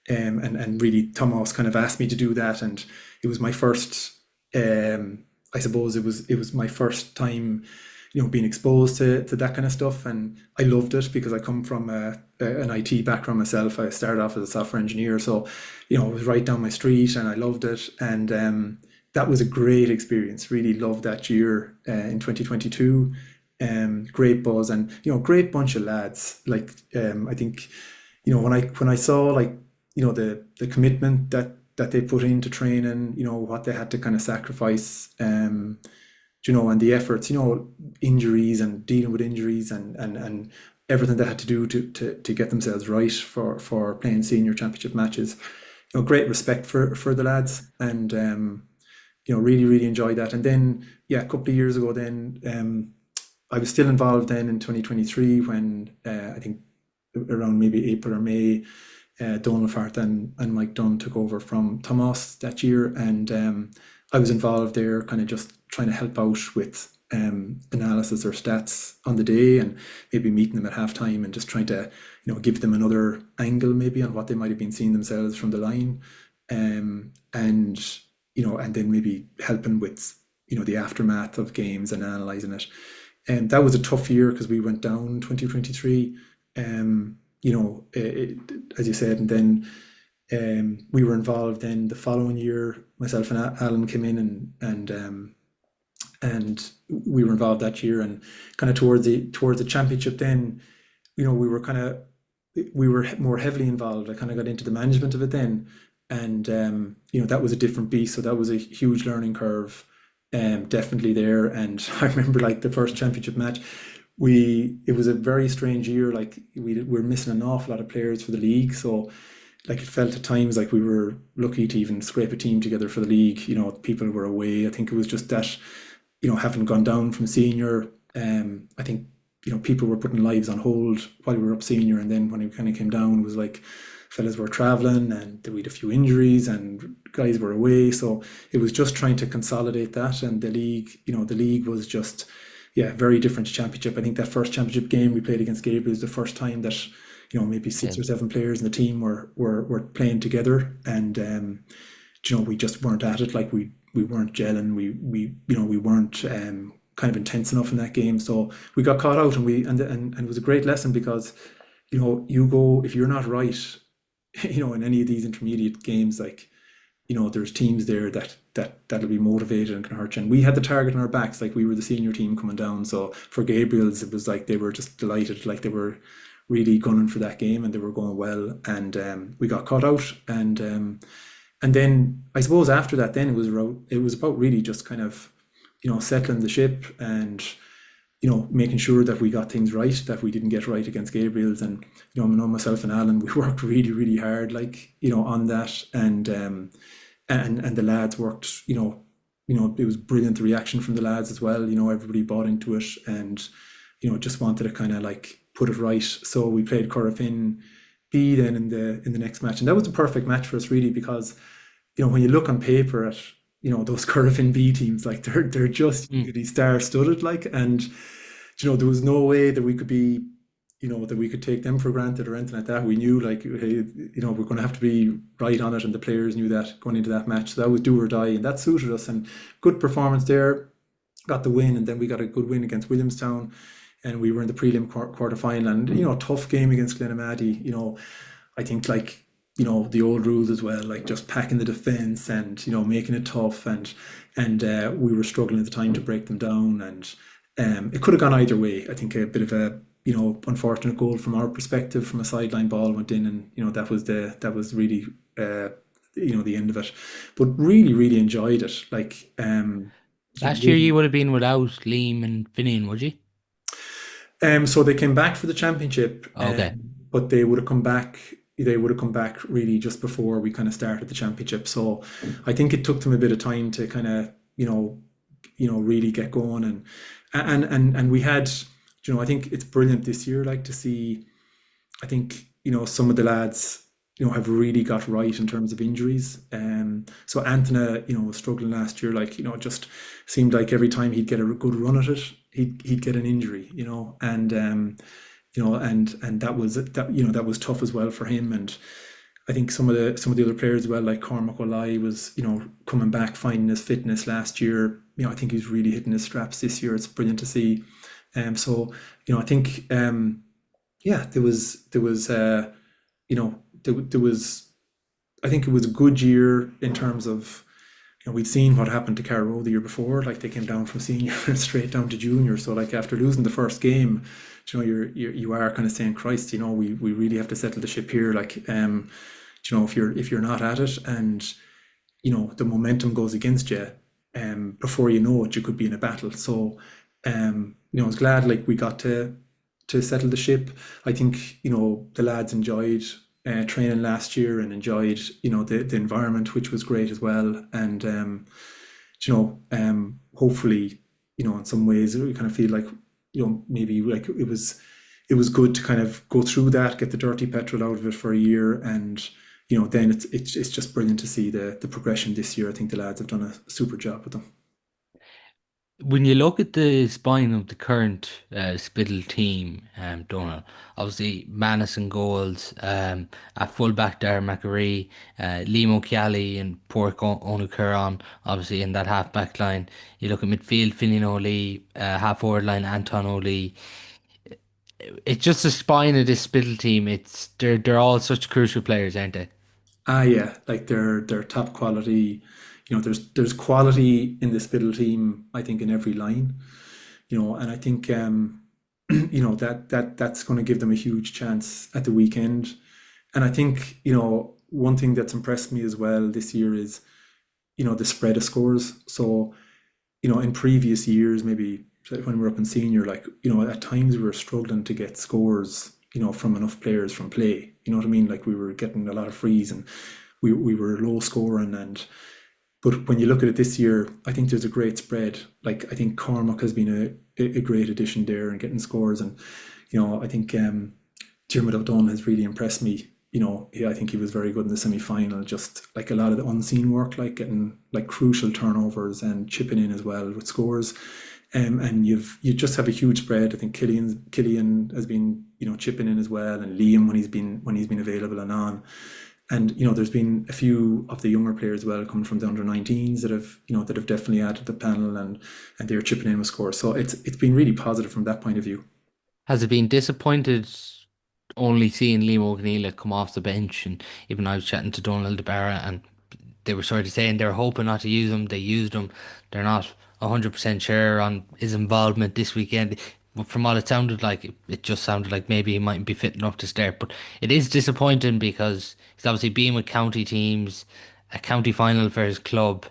[SPEAKER 5] and really Thomas kind of asked me to do that, and it was my first. I suppose it was my first time, being exposed to that kind of stuff, and I loved it because I come from an IT background myself. I started off as a software engineer, so it was right down my street, and I loved it, and that was a great experience. Really loved that year in 2022. Great buzz, and great bunch of lads. Like I think when I saw like the commitment that they put into training, what they had to kind of sacrifice, and the efforts, injuries and dealing with injuries and everything they had to do to get themselves right for playing senior championship matches. Great respect for the lads, and really, really enjoyed that. And then, yeah, a couple of years ago then, I was still involved then in 2023 when I think around maybe April or May, Donal O'Mairtin and Mike Dunn took over from Thomas that year, and I was involved there, kind of just trying to help out with analysis or stats on the day, and maybe meeting them at halftime and just trying to give them another angle maybe on what they might have been seeing themselves from the line, and then maybe helping with the aftermath of games and analysing it. And that was a tough year because we went down 2023. As you said, and then we were involved. Then the following year, myself and Alan came in, and we were involved that year. And kind of towards the championship, then we were more heavily involved. I kind of got into the management of it then, and that was a different beast. So that was a huge learning curve, definitely there. And I remember like the first championship match. It was a very strange year. Like we're missing an awful lot of players for the league, so like it felt at times like we were lucky to even scrape a team together for the league. People were away. I think it was just that having gone down from senior, I think people were putting lives on hold while we were up senior, and then when it kind of came down, it was like fellas were traveling and we had a few injuries and guys were away, so it was just trying to consolidate that. And the league was just very different championship. I think that first championship game we played against Gabriel was the first time that maybe 6 or 7 players in the team were playing together, and we just weren't at it. Like we weren't gelling. We weren't kind of intense enough in that game. So we got caught out, and it was a great lesson because you go, if you're not right, in any of these intermediate games, like there's teams there that'll be motivated and can hurt you. And we had the target on our backs, like we were the senior team coming down. So for Gabriel's, it was like they were just delighted, like they were really gunning for that game and they were going well. And we got caught out. And then I suppose after that, then it was about really just kind of settling the ship and making sure that we got things right that we didn't get right against Gabriel's. And myself and Alan, we worked really, really hard, like on that. And the lads worked, it was brilliant, the reaction from the lads as well. Everybody bought into it and, just wanted to kind of like put it right. So we played Corofin B then in the next match. And that was the perfect match for us really, because, when you look on paper at, those Corofin B teams, like they're just really star-studded, like, and, there was no way that we could be, that we could take them for granted or anything like that. We knew like, hey, we're going to have to be right on it, and the players knew that going into that match. So that was do or die, and that suited us. And good performance there, got the win, and then we got a good win against Williamstown, and we were in the prelim quarter final. And tough game against Glenamaddy. I think like the old rules as well, like just packing the defence and making it tough, and we were struggling at the time to break them down, and it could have gone either way. I think a bit of a unfortunate goal from our perspective from a sideline ball went in, and that was really the end of it. But really, really enjoyed it. Like
[SPEAKER 1] last year you would have been without Liam and Finian, would you?
[SPEAKER 5] So they came back for the championship.
[SPEAKER 1] Okay.
[SPEAKER 5] But they would have come back. They would have come back really just before we kind of started the championship. So I think it took them a bit of time to kind of really get going, and we had. I think it's brilliant this year, like to see. I think some of the lads have really got right in terms of injuries. So Anthony was struggling last year. Like it just seemed like every time he'd get a good run at it, he'd get an injury. And that was tough as well for him. And I think some of the other players as well, like Cormac Olai was, coming back, finding his fitness last year. I think he's really hitting his straps this year. It's brilliant to see. So I think yeah, there was I think it was a good year in terms of, we'd seen what happened to Carrow the year before. Like they came down from senior and straight down to junior. So like after losing the first game, you are kind of saying, Christ, we really have to settle the ship here. Like if you're not at it, and the momentum goes against you, before you know it, you could be in a battle. So I was glad like we got to settle the ship. I think the lads enjoyed training last year and enjoyed the environment, which was great as well. And hopefully in some ways we kind of feel like maybe like it was good to kind of go through that, get the dirty petrol out of it for a year, and then it's just brilliant to see the progression this year. I think the lads have done a super job with them.
[SPEAKER 1] When you look at the spine of the current Spittal team, Donal, obviously Manus and goals, at fullback Darren McAree, Liam O'Keally and Pork Onukuran, obviously in that half back line. You look at midfield, Finian O'Lee, half forward line, Anton O'Lee. It's just the spine of this Spittal team. They're all such crucial players, aren't they?
[SPEAKER 5] Yeah, like they're top quality. There's quality in the Spittle team, I think, in every line. And I think that's going to give them a huge chance at the weekend. And I think one thing that's impressed me as well this year is the spread of scores. So in previous years, maybe when we were up in senior, like at times we were struggling to get scores from enough players from play. You know what I mean? Like we were getting a lot of frees, and we were low scoring. But when you look at it this year, I think there's a great spread. Like I think Cormac has been a great addition there and getting scores, and I think Diarmuid O'Donnell has really impressed me. I think he was very good in the semi-final. Just like a lot of the unseen work, like getting like crucial turnovers and chipping in as well with scores. And you just have a huge spread. I think Killian has been chipping in as well, and Liam when he's been available and on. And there's been a few of the younger players as well coming from the under-19s that have definitely added to the panel, and they're chipping in with scores. So it's been really positive from that point of view.
[SPEAKER 1] Has it been disappointed only seeing Liam O'Gneill come off the bench? And even I was chatting to Dónal De Barra, and they were sort of saying they were hoping not to use him. They used him. They're not 100% sure on his involvement this weekend. But from what it sounded like, it just sounded like maybe he mightn't be fit enough to start. But it is disappointing because he's obviously been with county teams, a county final for his club,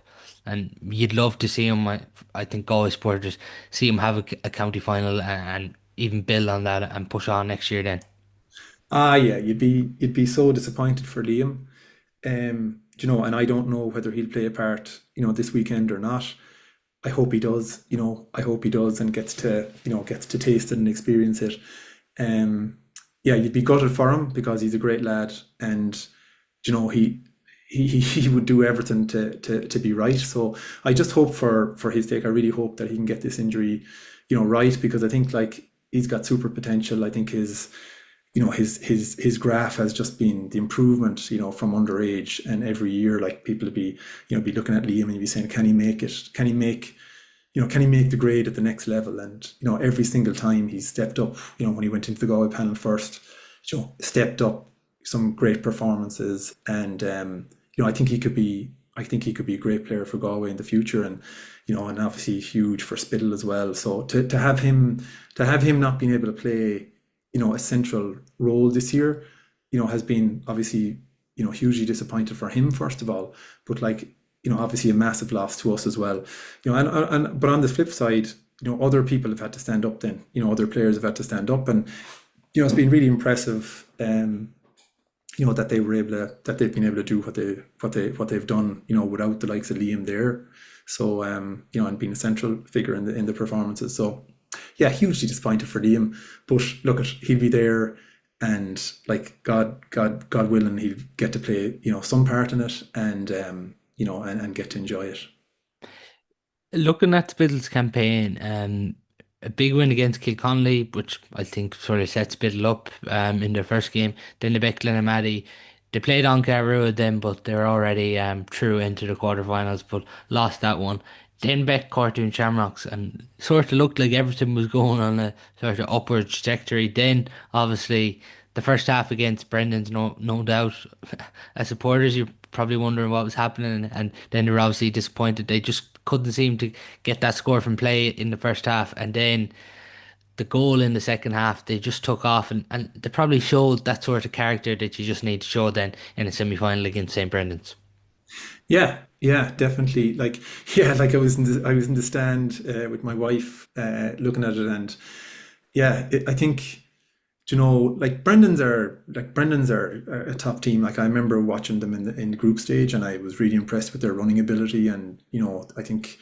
[SPEAKER 1] and you'd love to see him. I think Galway supporters see him have a county final and even build on that and push on next year. Then
[SPEAKER 5] Yeah, you'd be so disappointed for Liam. And I don't know whether he'll play a part, this weekend or not. I hope he does, I hope he does and gets to taste it and experience it. Yeah, you'd be gutted for him because he's a great lad, and he would do everything to be right. So I just hope for his sake. I really hope that he can get this injury, right, because I think like he's got super potential. I think his graph has just been the improvement, from underage, and every year, like people would be looking at Liam and be saying, can he make it? Can he make the grade at the next level? And every single time he's stepped up. When he went into the Galway panel first, stepped up some great performances, and I think he could be a great player for Galway in the future, and and obviously huge for Spittal as well. So to have him not being able to play a central role this year, has been obviously, hugely disappointed for him, first of all, but like, obviously a massive loss to us as well. But on the flip side, other people have had to stand up then, other players have had to stand up, and, it's been really impressive, that they've been able to do what they've done, without the likes of Liam there. So, and being a central figure in the performances. So, yeah, hugely disappointed for Liam, but look, he'll be there, and like God willing, he'll get to play some part in it, and and get to enjoy it.
[SPEAKER 1] looking at Spittal's campaign, a big win against Kilconnelly, which I think sort of sets Spittal up in their first game. Then the Beck Glenamady. They played on Garua then, but they're already through into the quarterfinals, but lost that one. Then bet Cortoon Shamrocks and sort of looked like everything was going on a sort of upward trajectory. Then obviously the first half against Brendan's, no doubt. As supporters, you're probably wondering what was happening, and then they were obviously disappointed. They just couldn't seem to get that score from play in the first half, and then the goal in the second half, they just took off, and they probably showed that sort of character that you just need to show then in a semi-final against St. Brendan's.
[SPEAKER 5] Yeah, yeah, definitely. Like, yeah, like I was in the stand with my wife looking at it, and yeah, I think, like Brendan's are a top team. Like I remember watching them in the group stage, and I was really impressed with their running ability, and I think,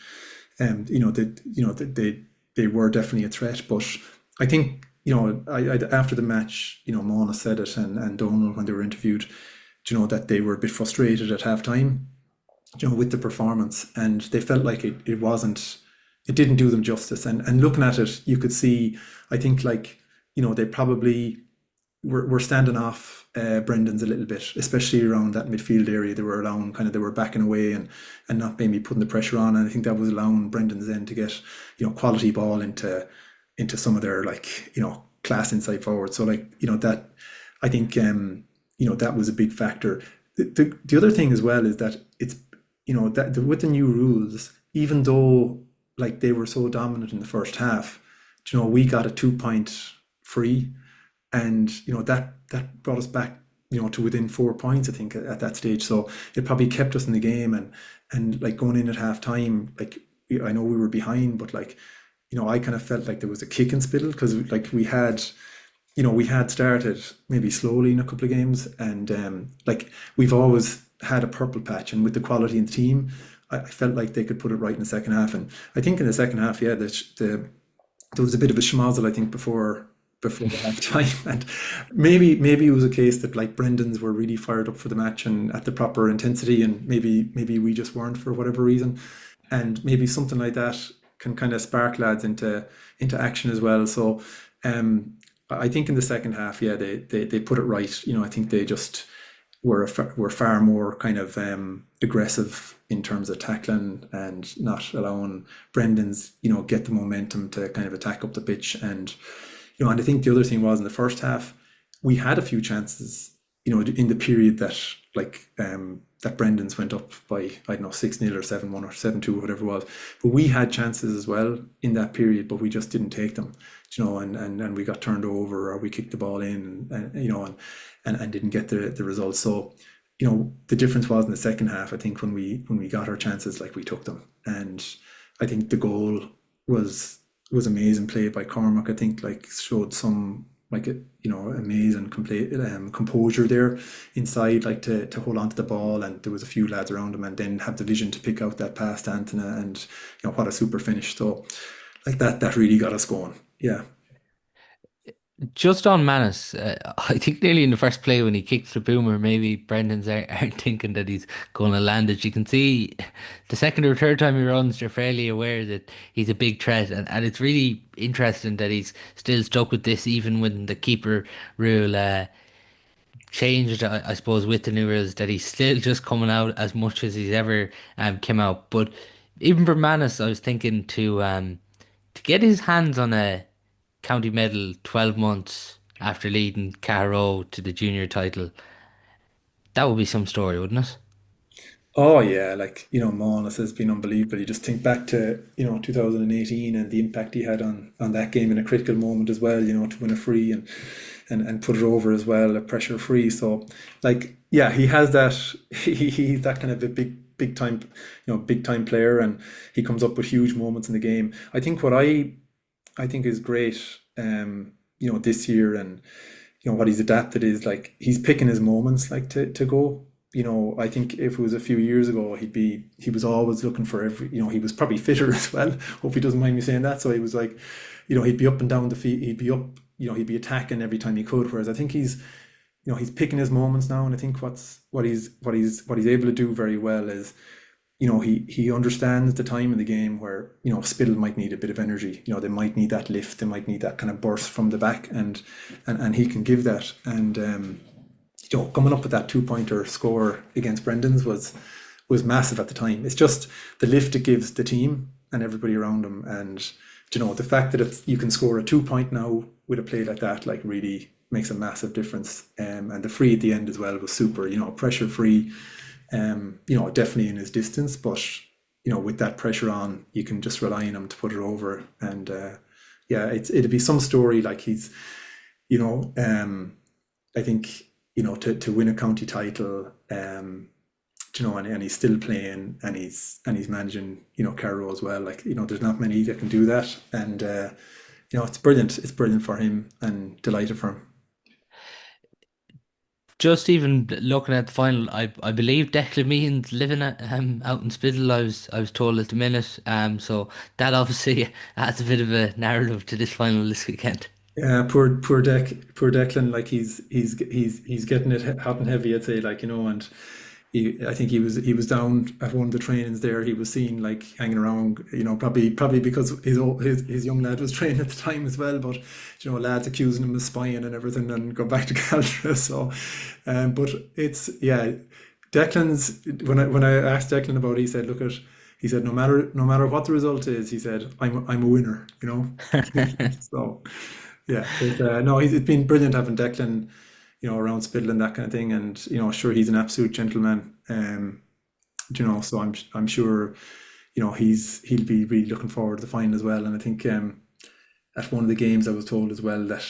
[SPEAKER 5] they were definitely a threat. But I think, after the match, Mona said it, and Donal when they were interviewed, that they were a bit frustrated at halftime, with the performance, and they felt like it didn't do them justice. And looking at it, you could see, I think, like, they probably were standing off Brendan's a little bit, especially around that midfield area. They were allowing they were backing away and not maybe putting the pressure on. And I think that was allowing Brendan's then to get, quality ball into some of their, like, class inside forward. So, like, that, I think, that was a big factor. The other thing as well is that it's, that with the new rules, even though, like, they were so dominant in the first half, we got a 2-point free, and that brought us back, to within 4 points, I think, at that stage. So it probably kept us in the game, and like going in at half time, like, I know we were behind, but, like, I kind of felt like there was a kick in Spittle, because, like, we had started maybe slowly in a couple of games, and like, we've always had a purple patch, and with the quality in the team, I felt like they could put it right in the second half. And I think in the second half, yeah, there was a bit of a schmozzle, I think, before the half time, and maybe it was a case that, like, Brendan's were really fired up for the match and at the proper intensity, and maybe we just weren't for whatever reason, and maybe something like that can kind of spark lads into action as well. So I think in the second half, yeah, they put it right. I think they just were far more kind of aggressive in terms of tackling and not allowing Brendan's, get the momentum to kind of attack up the pitch. And and I think the other thing was, in the first half, we had a few chances, in the period that, like, that Brendan's went up by, I don't know, 6-0 or 7-1 or 7-2 or whatever it was. But we had chances as well in that period, but we just didn't take them, and we got turned over, or we kicked the ball in, and didn't get the results. So, the difference was in the second half, I think, when we got our chances, like, we took them. And I think the goal was amazing play by Cormac. I think, like, showed some, like, amazing composure there inside, like, to hold on to the ball, and there was a few lads around him, and then have the vision to pick out that pass to Antona, and what a super finish. So, like, that really got us going. Yeah.
[SPEAKER 1] Just on Manus, I think nearly in the first play when he kicks the boomer, maybe Brendan's aren't thinking that he's going to land it. You can see the second or third time he runs, they're fairly aware that he's a big threat, and it's really interesting that he's still stuck with this, even when the keeper rule changed, I suppose, with the new rules, that he's still just coming out as much as he's ever came out. But even for Manus, I was thinking to get his hands on a county medal 12 months after leading Carrow to the junior title. That would be some story, wouldn't it?
[SPEAKER 5] Oh yeah, like, Monas has been unbelievable. You just think back to 2018 and the impact he had on that game in a critical moment as well. To win a free and put it over as well, a pressure free. So, like, yeah, he has that. He's that kind of a big time, big time player, and he comes up with huge moments in the game. I think what I think is great, this year, and what he's adapted is, like, he's picking his moments, like, to go. I think if it was a few years ago, he was always looking for he was probably fitter as well. Hope he doesn't mind me saying that. So he was like, he'd be up and down the field, he'd be up, he'd be attacking every time he could. Whereas I think he's picking his moments now, and I think what he's able to do very well is, he understands the time in the game where, Spittle might need a bit of energy. They might need that lift, they might need that kind of burst from the back, and he can give that. And coming up with that 2-pointer score against Brendan's was massive at the time. It's just the lift it gives the team and everybody around them, and the fact that you can score a 2-point now with a play like that, like, really makes a massive difference. And the free at the end as well was super. Pressure free. Definitely in his distance, but with that pressure on, you can just rely on him to put it over. And it'd be some story like he's, I think, to win a county title, and he's still playing, and he's managing, Carrow as well. Like, there's not many that can do that, and it's brilliant. It's brilliant for him, and delighted for him.
[SPEAKER 1] Just even looking at the final, I believe Declan Meehan's living out in Spittal. I was told at the minute. So that obviously adds a bit of a narrative to this final this weekend.
[SPEAKER 5] Yeah, poor Declan. Like, he's getting it hot and heavy, I'd say. Like, and I think he was down at one of the trainings there. He was seen, like, hanging around, probably because his young lad was training at the time as well. But lads accusing him of spying and everything, and go back to Caltra. So, but it's Declan's. When I asked Declan about it, he said, he said, no matter what the result is, he said, I'm a winner. So, yeah. It's been brilliant having Declan, around Spittle and that kind of thing, and sure, he's an absolute gentleman. So I'm sure, he'll be really looking forward to the final as well. And I think at one of the games, I was told as well that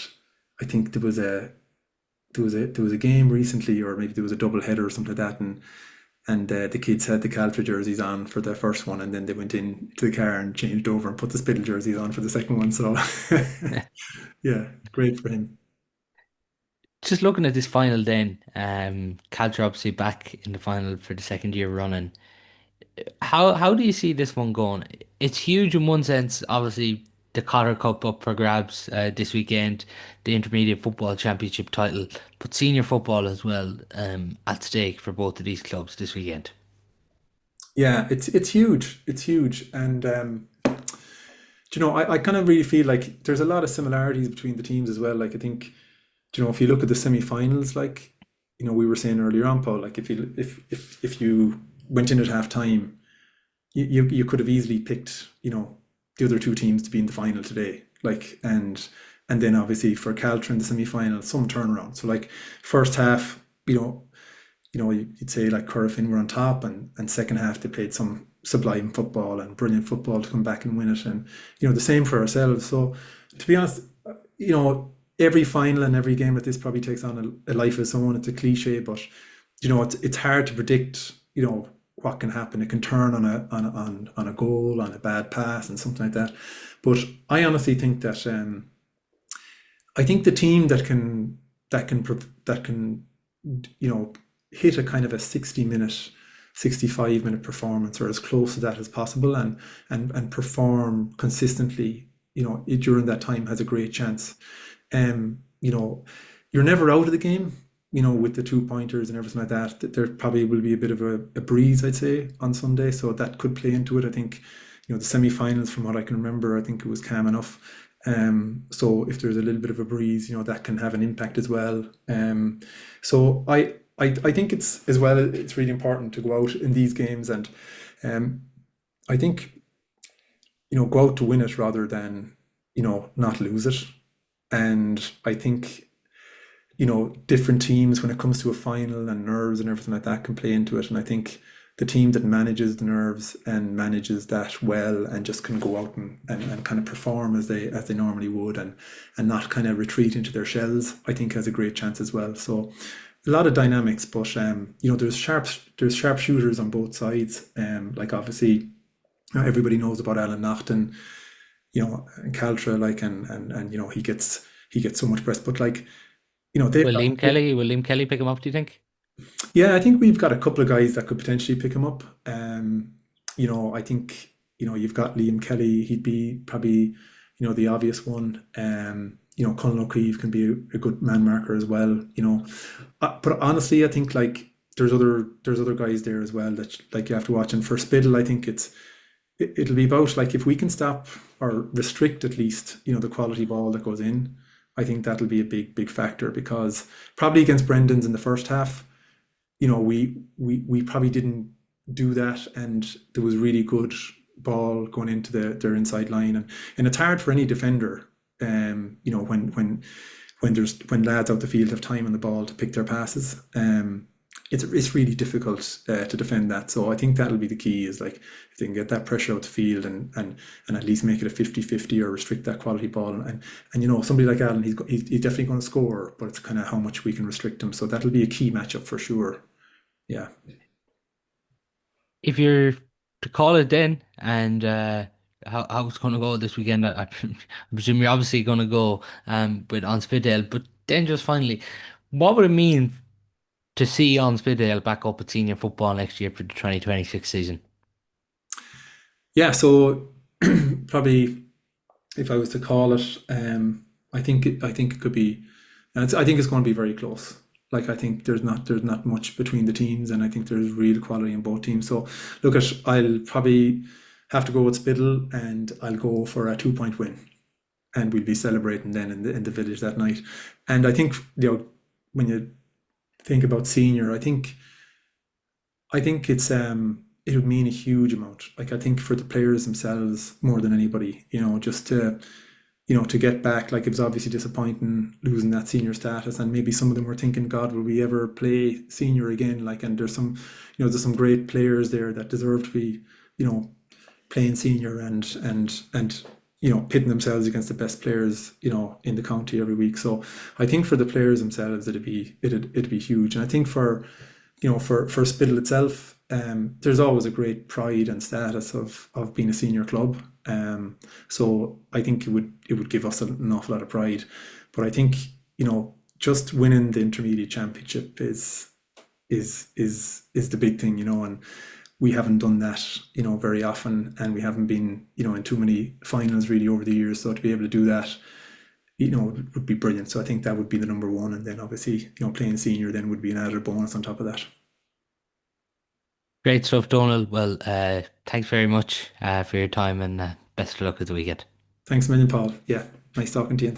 [SPEAKER 5] I think there was a game recently, or maybe there was a double header or something like that, and the kids had the Caltra jerseys on for the first one, and then they went in to the car and changed over and put the Spittle jerseys on for the second one. So yeah, great for him.
[SPEAKER 1] Just looking at this final then, Caltra obviously back in the final for the second year running. How do you see this one going? It's huge in one sense, obviously the Cotter Cup up for grabs this weekend, the Intermediate Football Championship title, but senior football as well at stake for both of these clubs this weekend.
[SPEAKER 5] Yeah, it's huge. It's huge, and I kind of really feel like there's a lot of similarities between the teams as well. Like, I think, if you look at the semi-finals, like, we were saying earlier on, Paul, like, if you went in at half time, you could have easily picked, the other two teams to be in the final today. Like, and then obviously for Caltra in the semi-final, some turnaround. So, like, first half, you'd say like Corofin were on top, and second half they played some sublime football and brilliant football to come back and win it. And the same for ourselves. So, to be honest, every final and every game like this probably takes on a life of its own. It's a cliche, but it's hard to predict what can happen. It can turn on a goal, on a bad pass, and something like that. But I honestly think that I think the team that can hit a kind of a 60-minute, 65-minute performance, or as close to that as possible, and perform consistently, during that time, has a great chance. You're never out of the game, with the 2-pointers and everything like that. There probably will be a bit of a breeze, I'd say, on Sunday, so that could play into it. I think, the semi-finals, from what I can remember, I think it was calm enough. So if there's a little bit of a breeze, that can have an impact as well. So I think it's really important to go out in these games, and I think, go out to win it rather than, not lose it. And I think, different teams, when it comes to a final, and nerves and everything like that, can play into it. And I think the team that manages the nerves and manages that well, and just can go out and kind of perform as they normally would, and not kind of retreat into their shells, I think has a great chance as well. So a lot of dynamics, but there's sharp shooters on both sides. Like, obviously, everybody knows about Alan Naughton, and Caltra, like, and he gets so much press, but, like,
[SPEAKER 1] Will Liam Kelly pick him up, do you think?
[SPEAKER 5] Yeah, I think we've got a couple of guys that could potentially pick him up. I think, you've got Liam Kelly. He'd be probably, the obvious one. Colin O'Keefe can be a good man marker as well. But honestly, I think, like, there's other guys there as well that, like, you have to watch. And for Spittle, I think it'll be about, like, if we can stop or restrict at least, the quality ball that goes in, I think that'll be a big factor, because probably against Brendan's in the first half, we probably didn't do that, and there was really good ball going into their inside line, and it's hard for any defender, when lads out the field have time on the ball to pick their passes. It's really difficult to defend that. So I think that'll be the key, is like if they can get that pressure out the field and at least make it a 50-50 or restrict that quality ball. And somebody like Alan, he's definitely going to score, but it's kind of how much we can restrict him. So that'll be a key matchup for sure. Yeah.
[SPEAKER 1] If you're to call it then, and how it's going to go this weekend, I presume you're obviously going to go with An Spidéal, but then just finally, what would it mean to see An Spidéal back up at senior football next year for the 2026 season?
[SPEAKER 5] Yeah, so probably if I was to call it, I think it could be, and I think it's going to be very close. Like, I think there's not much between the teams, and I think there's real quality in both teams. So look, I'll probably have to go with Spittle, and I'll go for a 2-point win, and we'll be celebrating then in the village that night. And I think when you think about senior, I think it's it would mean a huge amount. Like, I think for the players themselves more than anybody, just to get back. Like, it was obviously disappointing losing that senior status, and maybe some of them were thinking, God, will we ever play senior again? Like, and there's some great players there that deserve to be, playing senior and pitting themselves against the best players, in the county every week. So I think for the players themselves, it'd be huge. And I think for Spittle itself, there's always a great pride and status of being a senior club. So I think it would give us an awful lot of pride. But I think, just winning the intermediate championship is the big thing, and we haven't done that, very often, and we haven't been, in too many finals really over the years. So to be able to do that, would be brilliant. So I think that would be the number one. And then obviously, playing senior then would be an added bonus on top of that.
[SPEAKER 1] Great stuff, Donal. Well, thanks very much for your time, and best of luck with the weekend.
[SPEAKER 5] Thanks a million, Paul. Yeah, nice talking to you.